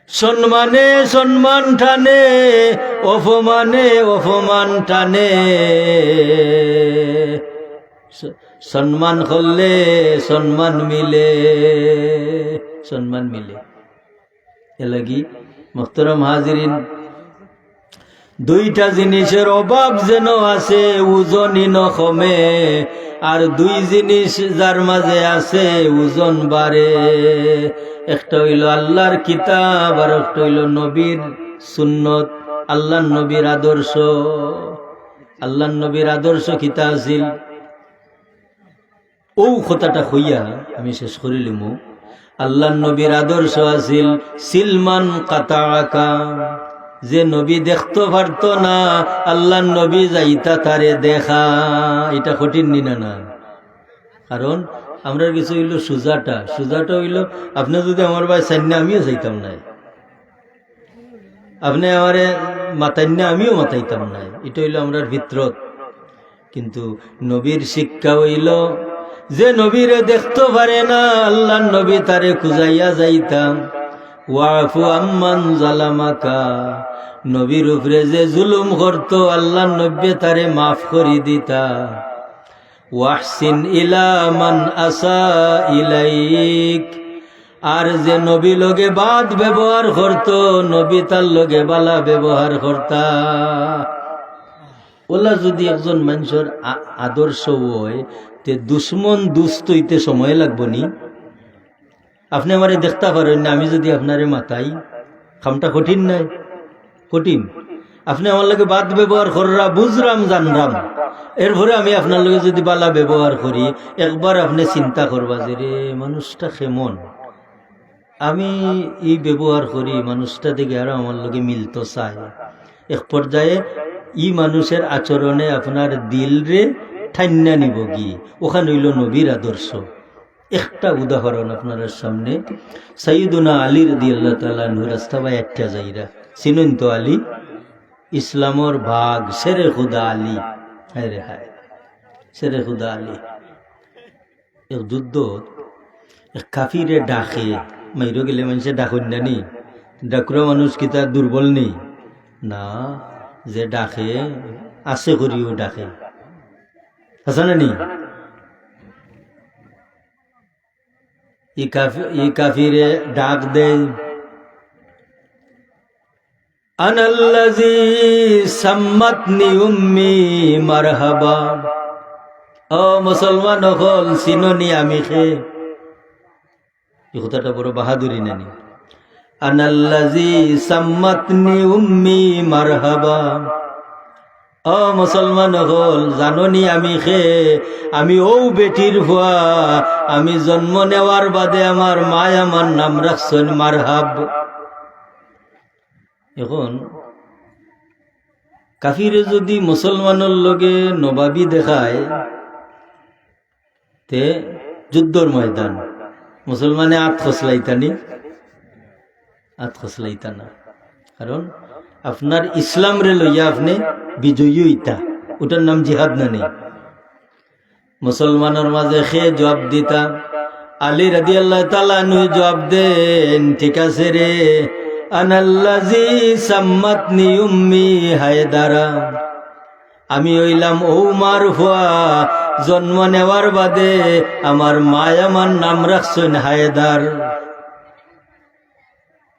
সম্মানে সম্মান টানে, অপমানে অপমান টানে। সম্মান করলে সম্মান মিলে, সম্মান মিলে। এলাগি মুহতারাম হাজিরিন, দুইটা জিনিসের অভাব যেন আছে, ওজনই নকমে, আর দুই জিনিস যার মাঝে আছে ওজন বাড়ে। একটা হইল আল্লাহর কিতাব, আর একটা হইল নবীর সুন্নত, আল্লাহর নবীর আদর্শ। আল্লাহর নবীর আদর্শ কিতা আছিল, ও কথাটা হইয়া আমি শেষ করিলিম। আল্লাহর নবীর আদর্শ আছিল সিলমান কাতাআকা, যে নবী দেখতে পারত না, আল্লাহর নবী যাইতা তারে দেখা। এটা কঠিন নিনা না, কারণ আমরা কিছু হইল সুজাটা, সুজাটা হইল আপনি যদি আমার ভাই চাইনা আমিও যাইতাম নাই, আপনি আমারে মাতাইনা আমিও মাতাইতাম নাই, এটা হইল আমরার ভিতরত। কিন্তু নবীর শিক্ষা হইল যে নবীরে দেখতে পারে না, আল্লাহর নবী তারে খুঁজাইয়া যাইতাম। ওয়াফু আম্মান জালামাকা, নবীর উপরে যে জুলুম করত আল্লাহর নবী তারে মাফ করি দিতা। ওয়াহসিন ইলা মান আসা ইলাইক, আর যে নবী লগে বাদ ব্যবহার করত নবী তার লগে বালা ব্যবহার করতা। ওলা যদি একজন মানুষের আদর্শ হয়, তে দুশ্মন দুষ্ট হইতে সময় লাগবো নি? আপনি আমারে দেখতে পারেন না, আমি যদি আপনারে মাতাই, কামটা কঠিন নাই? কঠিন। আপনি আমার লগে বাদ ব্যবহার কররা বুঝরাম জানরাম, এরপরে আমি আপনার লগে যদি বালা ব্যবহার করি, একবার আপনি চিন্তা করবা যে রে মানুষটা কেমন, আমি এই ব্যবহার করি মানুষটা দেখে আরো আমার লগে মিলতো চাই। এক পর্যায়ে ই মানুষের আচরণে আপনার দিল রে ঠান্না নিব গিয়ে, ওখানে হইল নবীর আদর্শ। একটা উদাহরণ আপনার সামনে, সাইয়্যিদুনা আলী রাদিয়াল্লাহু তাআলা আনহু রাস্তায় একটা যাইরা, চিনুন তো আলী, ইসলামর ভাগ, শেরে খুদা আলী। হায় রে হায়, শেরে খুদা আলী। এক যুদ্ধ এক কাফিরে ডাকে, মাইরো গেলে মানুষে ডাকুন না নি, ডাকুরা মানুষ কি তার দুর্বল নেই না, যে ডাকে আছে করিও ডাকে, আছে না নি? ই কাফিরে ডাক দেয়, আনাল্লাযী সাম্মাতনি উম্মি মারহাবা, ও মুসলমান হল চিননি আমি খে। এই কথাটা বড় বাহাদুরি নানি। আনাল্লাযী সাম্মাতনি উম্মি মারহাবা, ও মুসলমান হল জাননি আমি খে, আমি ও বেটির ভুয়া, আমি জন্ম নেওয়ার বাদে আমার মায় আমার নাম রাখছেন মারহাব। এখন কাফিরে যদি মুসলমানের লগে নবাবি দেখায়, তে যুদ্ধর ময়দান, মুসলমানে আত খসলাইতানি, আত খসলাইতা না, কারণ আপনার ইসলাম রে লইয়া আপনি বিজয়ী হইতা, ওটার নাম জিহাদ না নেই। মুসলমানের মাঝে খে জবাব দিতা, আলী রাদিয়াল্লাহু তাআলা আনহু জবাব দেন, ঠিক আছে রে, আনাল্লাযী সাম্মাতনি উম্মি হায়দারা, আমি হইলাম ওমার ফুয়া, জন্ম নেওয়ার বাদে আমার মায় আমার নাম রাখছেন হায়দার।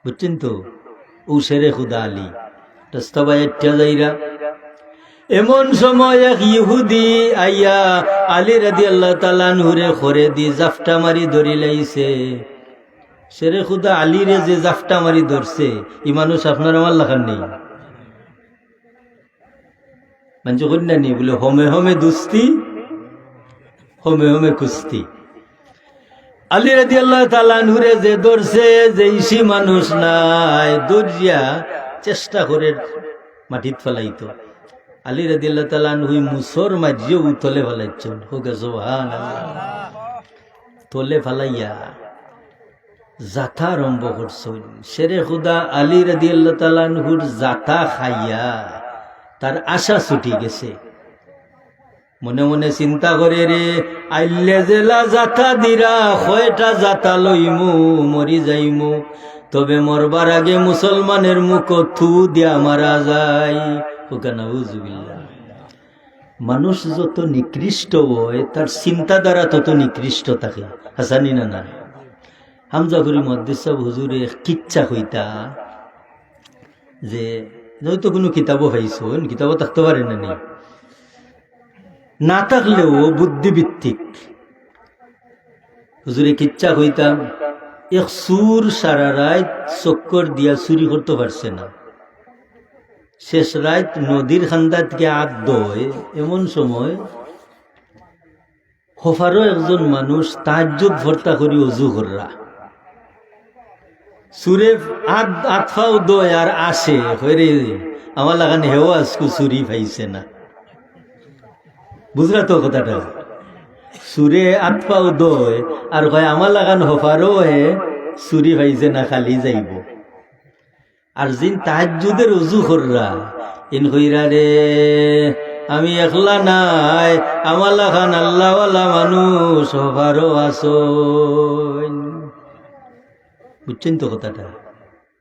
বুঝছেন তো? ও শেরে খুদা আলী। রাস্তা বাইটা যাইরা এমন সময় এক ইহুদি আইয়া আলী রাদিয়াল্লাহু তাআলা আনহুরে খরে দি জাফটা মারি ধরি লাইছে। শেরে খুদা আলী রে যে জাফটা মারি ধরছে ই মানুষ আপনার আমার লাখান নেই, মানুষ কন্যা নেই বলে হোমে হোমে দুস্তি হোমে হোমে কুস্তি। আলী রাদিয়াল্লাহু তাআলা আনহুরে যে ধরছে যে ইসি মানুষ নাই দরিয়া চেষ্টা করে মাটিত ফেলাইতো। আলী রাদিয়াল্লাহু তাআলা আনহু মুসর মাঝিও তলে ফেলাইছেন, হোকে সুবহানাল্লাহ। তলে ফেলাইয়া জাথা আরম্ভ করছেন। শেরে খুদা আলী রাদিয়াল্লাহু তাআলা আনহুর জাথা খাইয়া তার আশা ছুটি গেছে। মনে মনে চিন্তা করে রে আইলে জেলা জাথা দিরা কয়টা জাথা লইমু মরি যাইমু, তবে মরবার আগে মুসলমানের মুখ থু দিয়া মারা যায়। মানুষ যত নিকৃষ্ট হয় তার চিন্তাধারা তত নিকৃষ্ট থাকে, হাসানি না না? হামজাগুরি মুহাদ্দিস হুজুরে কিচ্ছা কইতা যে হয়তো কোনো কিতাবও পাইছো, কিতাবও থাকতে পারে না, নেই না থাকলেও বুদ্ধিভিত্তিক হুজুরে কিচ্ছা কইতাম। এক সুর সারা রাত চক্কর দিয়া চুরি করতে পারছে না, শেষ রাত নদীর খান্দাত গিয়ে আত দয়। এমন সময় হফারও একজন মানুষ তাহাজ্জুদ ভর্তা করি অজু কররা, সুরে আতফাও দয় আর আসে হয়ে আমার লাগান হেও আজকু চুরি পাইছে না। বুঝলা তো কথাটা? সুরে আতফাও দয় আর কয় আমার লাগান হফারও হে চুরি পাইছে না, খালি যাইব। আর যিন তাহাজ্জুদের অজু কররা ইন কইরা রে আমি একলা নাই, আমার লাগান আল্লাহওয়ালা মানুষ হফারও আসো। বুঝছেন তো কথাটা?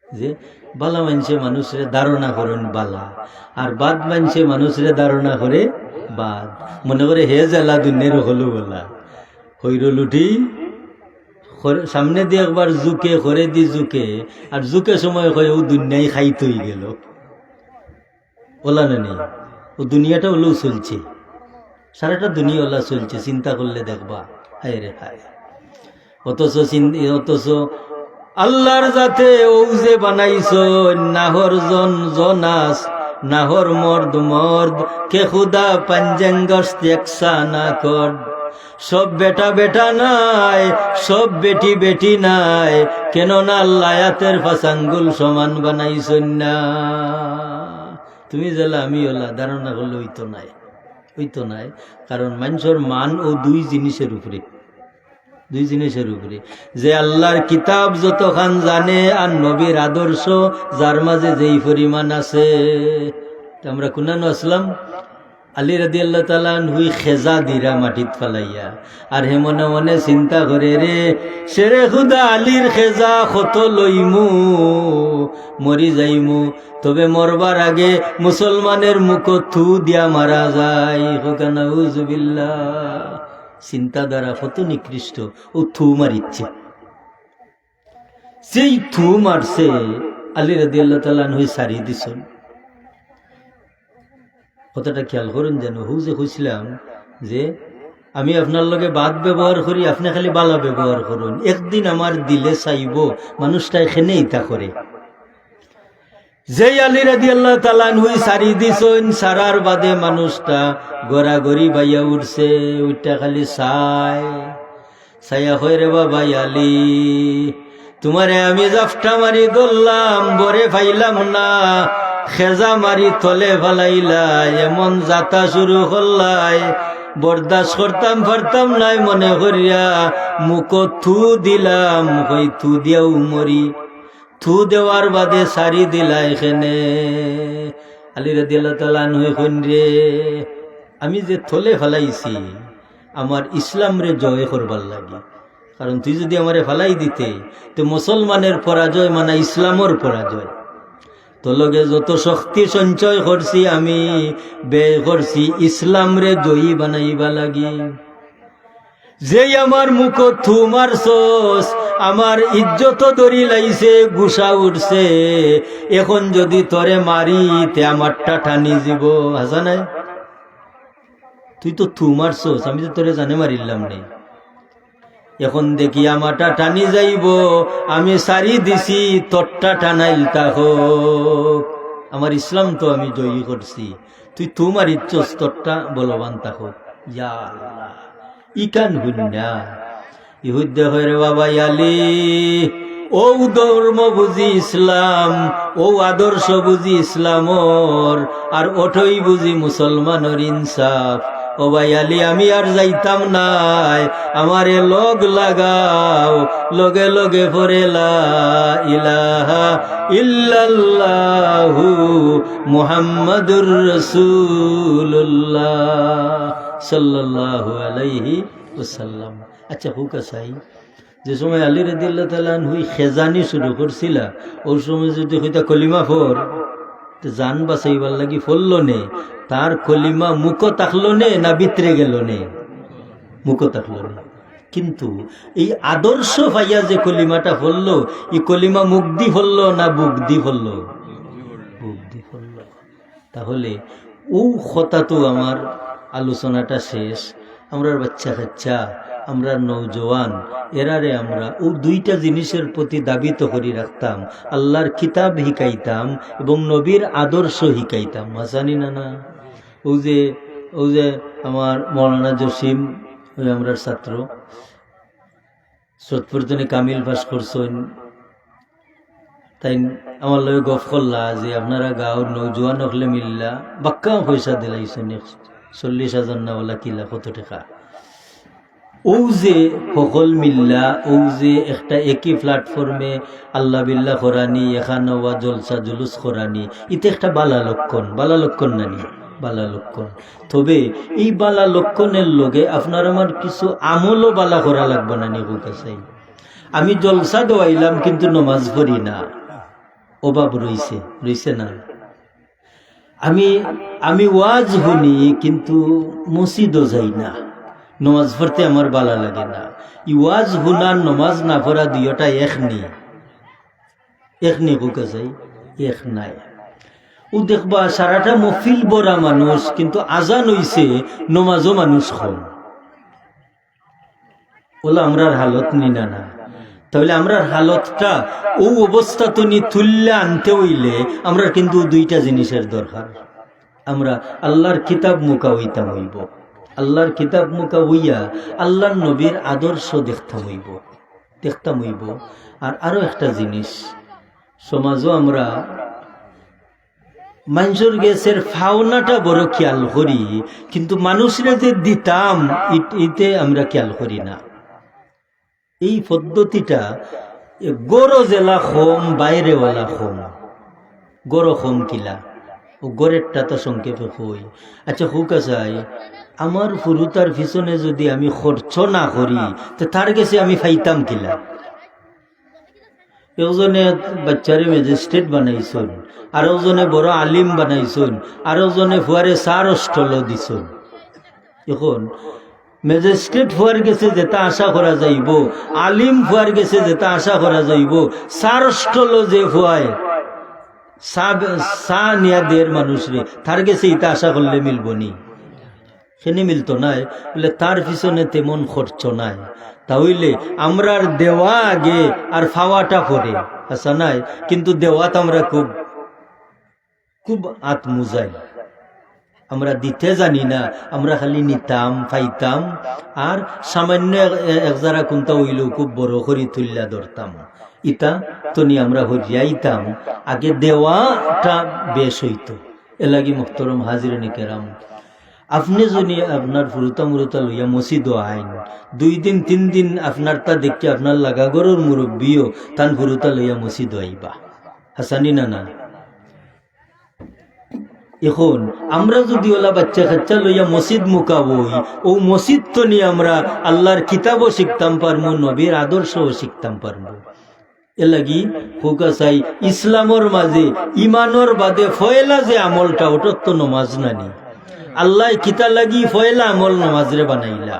যে বালা মানছে মানুষরে ধারণা করেন বালা, আর বাদ মানছে মানুষরে ধারণা করে বাদ। মনে করে হে জেলা দুনিয়ার হলো বলা হইরল উঠি সামনে দিয়ে একবার জুকে করে দি জুকে, আর জুকে সময় কয়ে ও দুনিয়ায় খাইতে হয়ে গেল। ওলা না নেই, ও দুনিয়াটা ওলেও চলছে, সারাটা দুনিয়া ওলা চলছে। চিন্তা করলে দেখবা হায় রে হায়। অথচ আল্লাহর যাতে ও যে বানাইছ নাহর জন জনাস নাহর মর্দ মর্দ কে খুদা পাঞ্জাঙ্গস একসা না কর। সব বেটা বেটা নাই, সব বেটি বেটি নাই, কেননা আল্লাহ আয়াতের ফাঁসাঙ্গুল সমান বানাইছেন না। তুমি জেলা আমি ওলা ধারণা করলে হইতো নাই। কারণ মানুষের মান ও দুই জিনিসের উপরে, যে আল্লাহর কিতাব যতখান জানে আর নবীর আদর্শ যার মাঝে যেই পরিমাণ আছে। আমরা কুনানো আসলাম আলী রাদিয়াল্লাহু তাআলা আনহু খেজা দিরা মাটিত ফেলাইয়া, আর হে মনে মনে চিন্তা করে রে শেরে খুদা আলীর খেজা কত লইমু মরি যাইমু, তবে মরবার আগে মুসলমানের মুখ থু দিয়া মারা যায়। নাউজুবিল্লাহ। চিন্তাধারা কত নিকৃষ্ট। ও থু মারিচ্ছে, সেই থু মারছে আলী রাদিয়াল্লাহু তাআলা আনহু সারি দিছেন। কথাটা খেয়াল করুন যেন হু যে কইছিলাম যে আমি আপনার লগে বাদ ব্যবহার করি, আপনি খালি বালা ব্যবহার করুন। একদিন আমার দিলে চাইব মানুষটা এখানে ইতা করে। যেই আলী রাদিয়াল্লাহু তাআলা আনহু সারি দিছেন, সারার বাদে মানুষটা গড়াগড়ি বাইয়া উঠছে। ওইটা খালি ছায়া হয়ে রে বাবা আলী, তোমারে আমি জাফটা মারি ধরলাম বরে পাইলাম না, খেজা মারি তলে ফেলাইলাই, এমন যাতা শুরু করলাই বরদাস্ত করতাম পারতাম নাই, মনে করিয়া মুখ থু দিলাম, কই থু দিয়াও মরি। থু দেওয়ার বাদে সারি দিলা এখানে। আলী রাদিয়াল্লাহু তাআলা আনহু কইন রে আমি যে থলে ফেলাইছি আমার ইসলাম রে জয় করবার লাগে, কারণ তুই যদি আমারে ফেলাই দিতে তো মুসলমানের পরাজয় মানে ইসলামর পরাজয়। তোর লগে যত শক্তি সঞ্চয় করছি আমি ব্যয় করছি ইসলাম রে জয়ী বানাইবা লাগি। যেই আমার মুখ থুমার সোস আমার ইজ্জত দড়ি লাইছে গুসা উঠছে এখন যদি তরে মারি তে আমারটা টানি যাব হাসা নাই তুই তো থুমার সোস আমি তো তোরে জানে মারিলাম নেই এখন দেখি আমারটা টানি যাইব আমি সারি দিছি তোরটা টানাইল তা হোক আমার ইসলাম তো আমি জয়ী করছি তুই তোমার ইচ্ছস তোরটা বলবান তা হোক ইয়া আল্লাহ ইকান হুন্না ইহুদ হরে বাবা আলী ও ধর্ম বুঝি ইসলাম ও আদর্শ বুঝি ইসলামর আর ওঠই বুঝি মুসলমানের ইনসাফ ও ভাই আলী আমি আর যাইতাম নাই আমারে লগ লাগাও লগে লগে পড়ে লা ইলাহা ইল্লাল্লাহু মুহাম্মাদুর রাসূলুল্লাহ সাল্লাল্লাহু আলাইহি ওয়াসাল্লাম। আচ্ছা হুকা সাই যে সময় আলী রাদিয়াল্লাহু তাআলা হুই খেজানি শুরু করছিলা ওই সময় যদি হইতা কলিমা ফর জান বাঁচাইবার লাগি ফলল নে তার কলিমা মুখ তাকলো নে না ভিতরে গেল নে মুখ তাকলো নে কিন্তু এই আদর্শ ভাইয়া যে কলিমাটা ফলল এই কলিমা মুখ দি ফলল না বুক দি ফলল বুক দি ফলল তাহলে ও কথা তো আমার আলোচনাটা শেষ আমরা বাচ্চা কাচ্চা আমরা নৌজওয়ান এরারে আমরা ও দুইটা জিনিসের প্রতি দাবিত করে রাখতাম আল্লাহর কিতাব শিকাইতাম এবং নবীর আদর্শ শিকাইতাম হাসানি না ও যে আমার মৌলানা জসিম ওই আমরার ছাত্র সৎপুরতনে কামিল পাস করছেন তাই আমার লগে গফ করলা যে আপনারা গাঁৱৰ নৌজওয়ান হলে মিল্লা বাক্কা পয়সা দিলাইছেন 40,000 না ওলা কিলা কত টাকা ও যে সকল মিল্লা ও যে একটা একই প্ল্যাটফর্মে আল্লাহ বিল্লাহ করানি এখানে ওয়া জলসা জুলুস করানি এটা একটা বালা লক্ষণ নানি বালা লক্ষণ তবে এই বালা লক্ষণের লগে আপনার আমার কিছু আমলও বালা করা লাগবে না নি কাছে আমি জলসা দেওয়াইলাম কিন্তু নমাজ পড়ি না অভাব রইছে না আমি ওয়াজ শুনি কিন্তু মসজিদও যাই না নমাজ পড়তে আমার ভালো লাগে না ওয়াজ শুনার নমাজ না পড়া দুইটা একনি হুকা যাই এক নাই ও দেখবা সারাটা মফিল বড়া মানুষ কিন্তু আজান হইছে নমাজও মানুষ কম ওলা আমরার হালত নিনা না তাহলে আমরার হালতটা ও অবস্থা তো নি তুল্যা আনতে হইলে আমরা কিন্তু দুইটা জিনিসের দরকার আমরা আল্লাহর কিতাব মুখা হইতাম হইব আল্লাহর কিতাব মুখা হইয়া আল্লাহর নবীর আদর্শ দেখতাম হইব আর আরো একটা জিনিস সমাজও আমরা মানুষের গেছের ফাওনাটা বড় খেয়াল করি কিন্তু মানুষরা যে দিতাম ইতে আমরা খেয়াল করি না এই পদ্ধতিটা গড় জেলা খম বাইরেওয়ালা খম গড় খম কিলা ও গড়েরটা তো সংক্ষেপে কই আচ্ছা হুক চাই আমার ফুরুতার পিছনে যদি আমি খরচ না করি তো তার কাছে আমি ফাইতাম কিলা এজনে বাচ্চারে ম্যাজিস্ট্রেট বানাইছুন আরো জনে বড় আলিম বানাইছুন আরো জনে ফুয়ারে 4 অষ্টল দিছুন এখন ম্যাজিস্ট্রেট ফুয়ার গেছে যেটা আশা করা যাইব আলিম ফুয়ার গেছে যেটা আশা করা যাইব 4 অষ্টল যে ফুয়ায় সা নিয়া দের মানুষরে তার গেছে এটা আশা করলে মিলবনি সেনে মিলতো নাই বলে তার পিছনে তেমন খরচ নাই তাহলে আমরার দেওয়া আগে আর ফাওয়াটা পরে আচ্ছা নাই কিন্তু দেওয়াত আমরা খুব আত্মুজাই আমরা দিতে জানি না আমরা খালি নিতাম ফাইতাম আর সামান্য এক যারা কোনটা হইলেও খুব বড় করে তুল্লা ধরতাম ইটা তনি আমরা হরিয়াইতাম আগে দেওয়াটা বেশ হইতো এলাগি মুহতরম হাজিরানে কেরাম আপনি যদি আপনার ফুরুতা মুরুতা লইয়া মসজিদ আইন 2 দিন 3 দিন আপনার তা দেখি আপনার লাগা গরুর মুরব্বীও তান ফুরুতা লইয়া মসজিদ আইবা হাসানি না এখন আমরা যদি ওলা বাচ্চা কাচ্চা লইয়া মসজিদ মুকাবই ও মসজিদ তো নিয়ে আমরা আল্লাহর কিতাবও শিখতাম পারবো নবীর আদর্শও শিখতাম পারবো এলাগি হুকা চাই ইসলামর মাঝে ইমানর বাদে ফয়লা যে আমলটা ওটা তো নমাজ নানি আল্লাহ কিতা লাগি ফয়লা আমল নমাজরে বানাইলা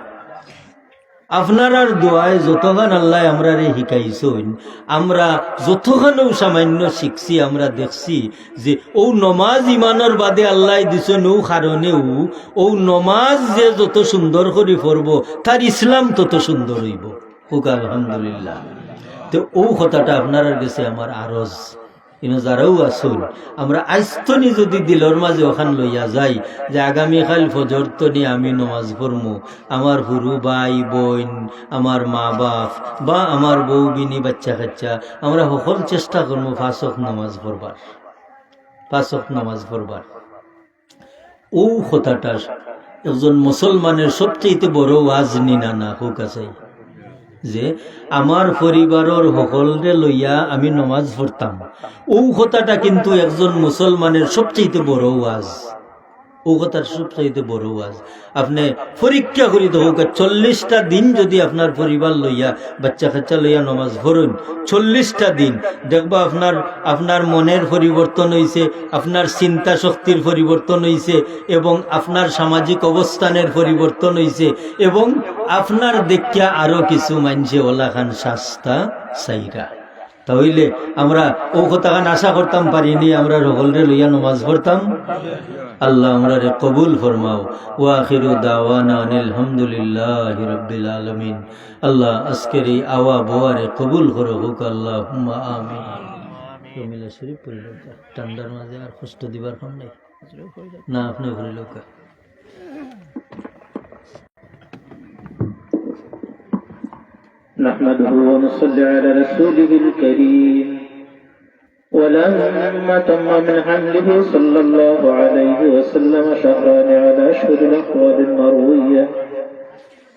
আপনার আর দোয়ায় যতখান আল্লাহ আমরা রে শিকাইছেন, আমরা যতখানেও সামান্য শিখছি, আমরা দেখছি যে ও নমাজ ইমানের বাদে আল্লাহ দিছেন ও কারণেও ও নমাজ যে যত সুন্দর করে পড়ব তার ইসলাম তত সুন্দর হইব। হোক আলহামদুলিল্লাহ। তো ও কথাটা আপনার কাছে আমার আরজ, যারাও আসুন আমরা আইস্তনি যদি দিলর মাঝে ওখান লইয়া যাই যে আগামীকাল ফজর তনি আমি নমাজ পড়মু, আমার হুরু ভাই বোন, আমার মা বাপ বা আমার বউ বিনি বাচ্চা কাচ্চা, আমরা সকল চেষ্টা করবো 5 ওয়াক্ত নামাজ পড়বার, 5 ওয়াক্ত নামাজ পড়বার। ও কথাটা একজন মুসলমানের সবচেয়ে বড় ওয়াজ নিনা না হোক আছে যে আমার পরিবারের সকলরে লইয়া আমি নমাজ পড়তাম। ও কথাটা কিন্তু একজন মুসলমানের সবচেয়ে বড় ওয়াজ, ও কথার সবচেয়ে বড় ওয়াজ। আপনি পরীক্ষা করি হোক 40টা দিন যদি আপনার পরিবার লইয়া বাচ্চা কাচ্চা লইয়া নমাজ পড়ুন, 40টা দিন দেখবা আপনার মনের পরিবর্তন হইছে, আপনার চিন্তা শক্তির পরিবর্তন হইছে, এবং আপনার সামাজিক অবস্থানের পরিবর্তন হইছে, এবং আপনার দেখিয়া আরো কিছু মানছে ওলা খান শাস্তা সাইরা। তাহলে আমরা ও কথাখান আশা করতাম পারিনি, আমরা সকলরে লইয়া নমাজ পড়তাম। আল্লাহ আমরা রে কবুল ফরমাও। ওয়া আখিরু দাওয়ানা আনিল হামদুলিল্লাহি রাব্বিল আলামিন। আল্লাহ আজকের এই আওয়া বোয়ারে কবুল করো হোক আল্লাহুম্মা আমিন। মিলা শরীফ পড়ে লোক ঠান্ডার মাঝে আর কষ্ট দিবার কোন নাই না, আপনি পড়ে লোক। نحمده ونصلي على رسوله الكريم. ولما تم من حمله صلى الله عليه وسلم شهران على أشهر الأقوال المروية،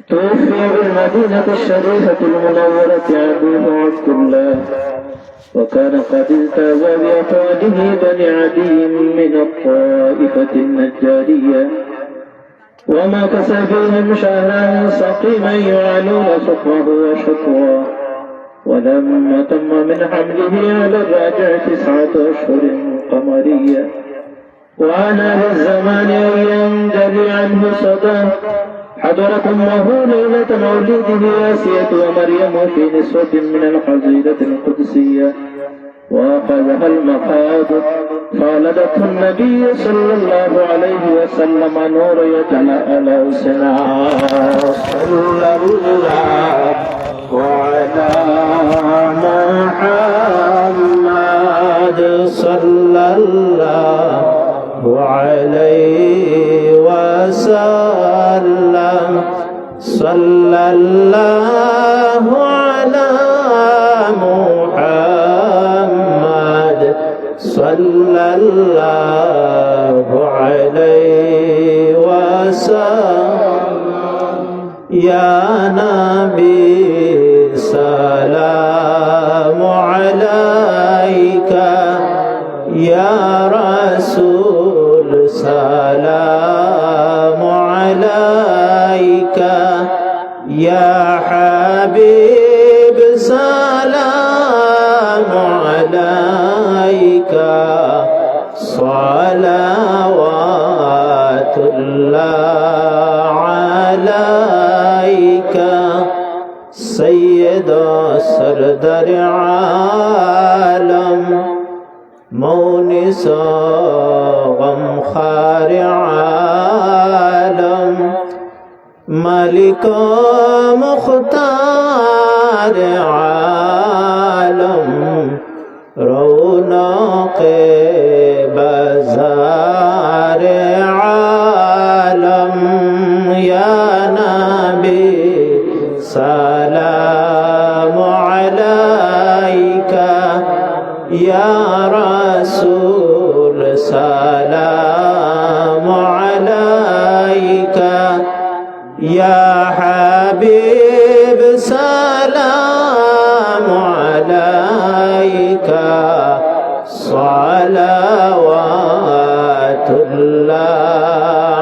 توفي بالمدينة الشريفة المنورة أبوه عبد الله، وكان قد التزم بأفواده بني عدي من الطائفة النجارية، ومكث فيهم شهرا سقيما يعانون سقمه وشكواه. ولما تم من حمله على الراجع 9 أشهر قمرية، وعلى بالزمان أن ينجلي عنه صداه، حضرت أمه ليلة مولده آسية ومريم في نسوة من الحظيرة القدسية، وأخذها المخاض فولدته النبي صلى الله عليه وسلم نور يتلألأ سنا. صلى الله وعلى محمد صلى الله عليه وسلم. صلى الله على محمد صلى الله عليه وسلم. يا نبي سلام عليك، يا رسول سلام عليك، يا حبيب سلام عليك، صلوات الله عليك. سيد سردر عالم، مونس غمخار عالم، ملك مختار عالم، رونق بازار عالم. يا نبي سلام عليك، يا رسول سلام عليك، يا حبيب سلام عليك، صلوات الله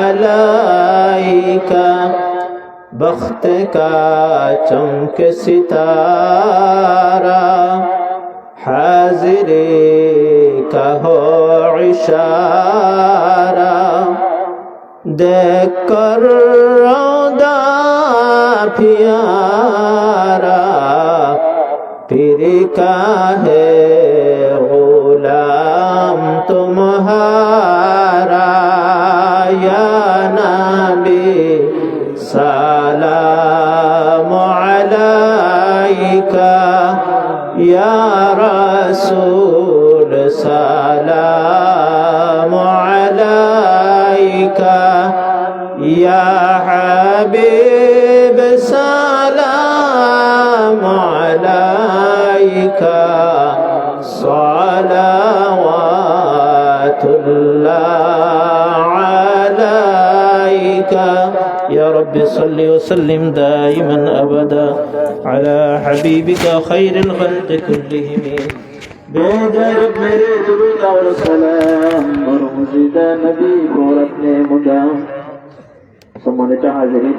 عليك. بخت کا چمک ستارہ، حاضری کا ہو اشارہ، دیکھ کر روضہ प्यारा पीर का है गुलाम तुम्हारा या नबी सलाम अलैका या रसूल सलाम अलैका या हबीब सलाम अलैका सलावातुल्लाह अलैका या रब्बि सल्लि व सल्लिम दाइमन अबदा अला हबीबिका खैरिल खल्क़ि कुल्लिहिम बेजर मेरे दुरूद और सलाम और मुजीदा नबी को अपने मुदाम সম্মানিত হাজিরিন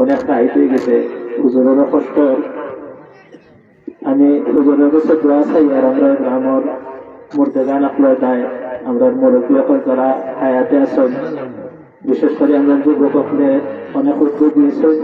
অনেক টাইট হয়ে গেছে হুজুরের কষ্ট আমি হুজুরের কাছে দোয়া চাই আর আমরা গ্রামের মুর্দেগান আপনার দায় আমরা মুরব্বী যারা হায়াতে আছেন বিশেষ করে আমরা যুবক অনেক উদ্যোগ দিয়েছেন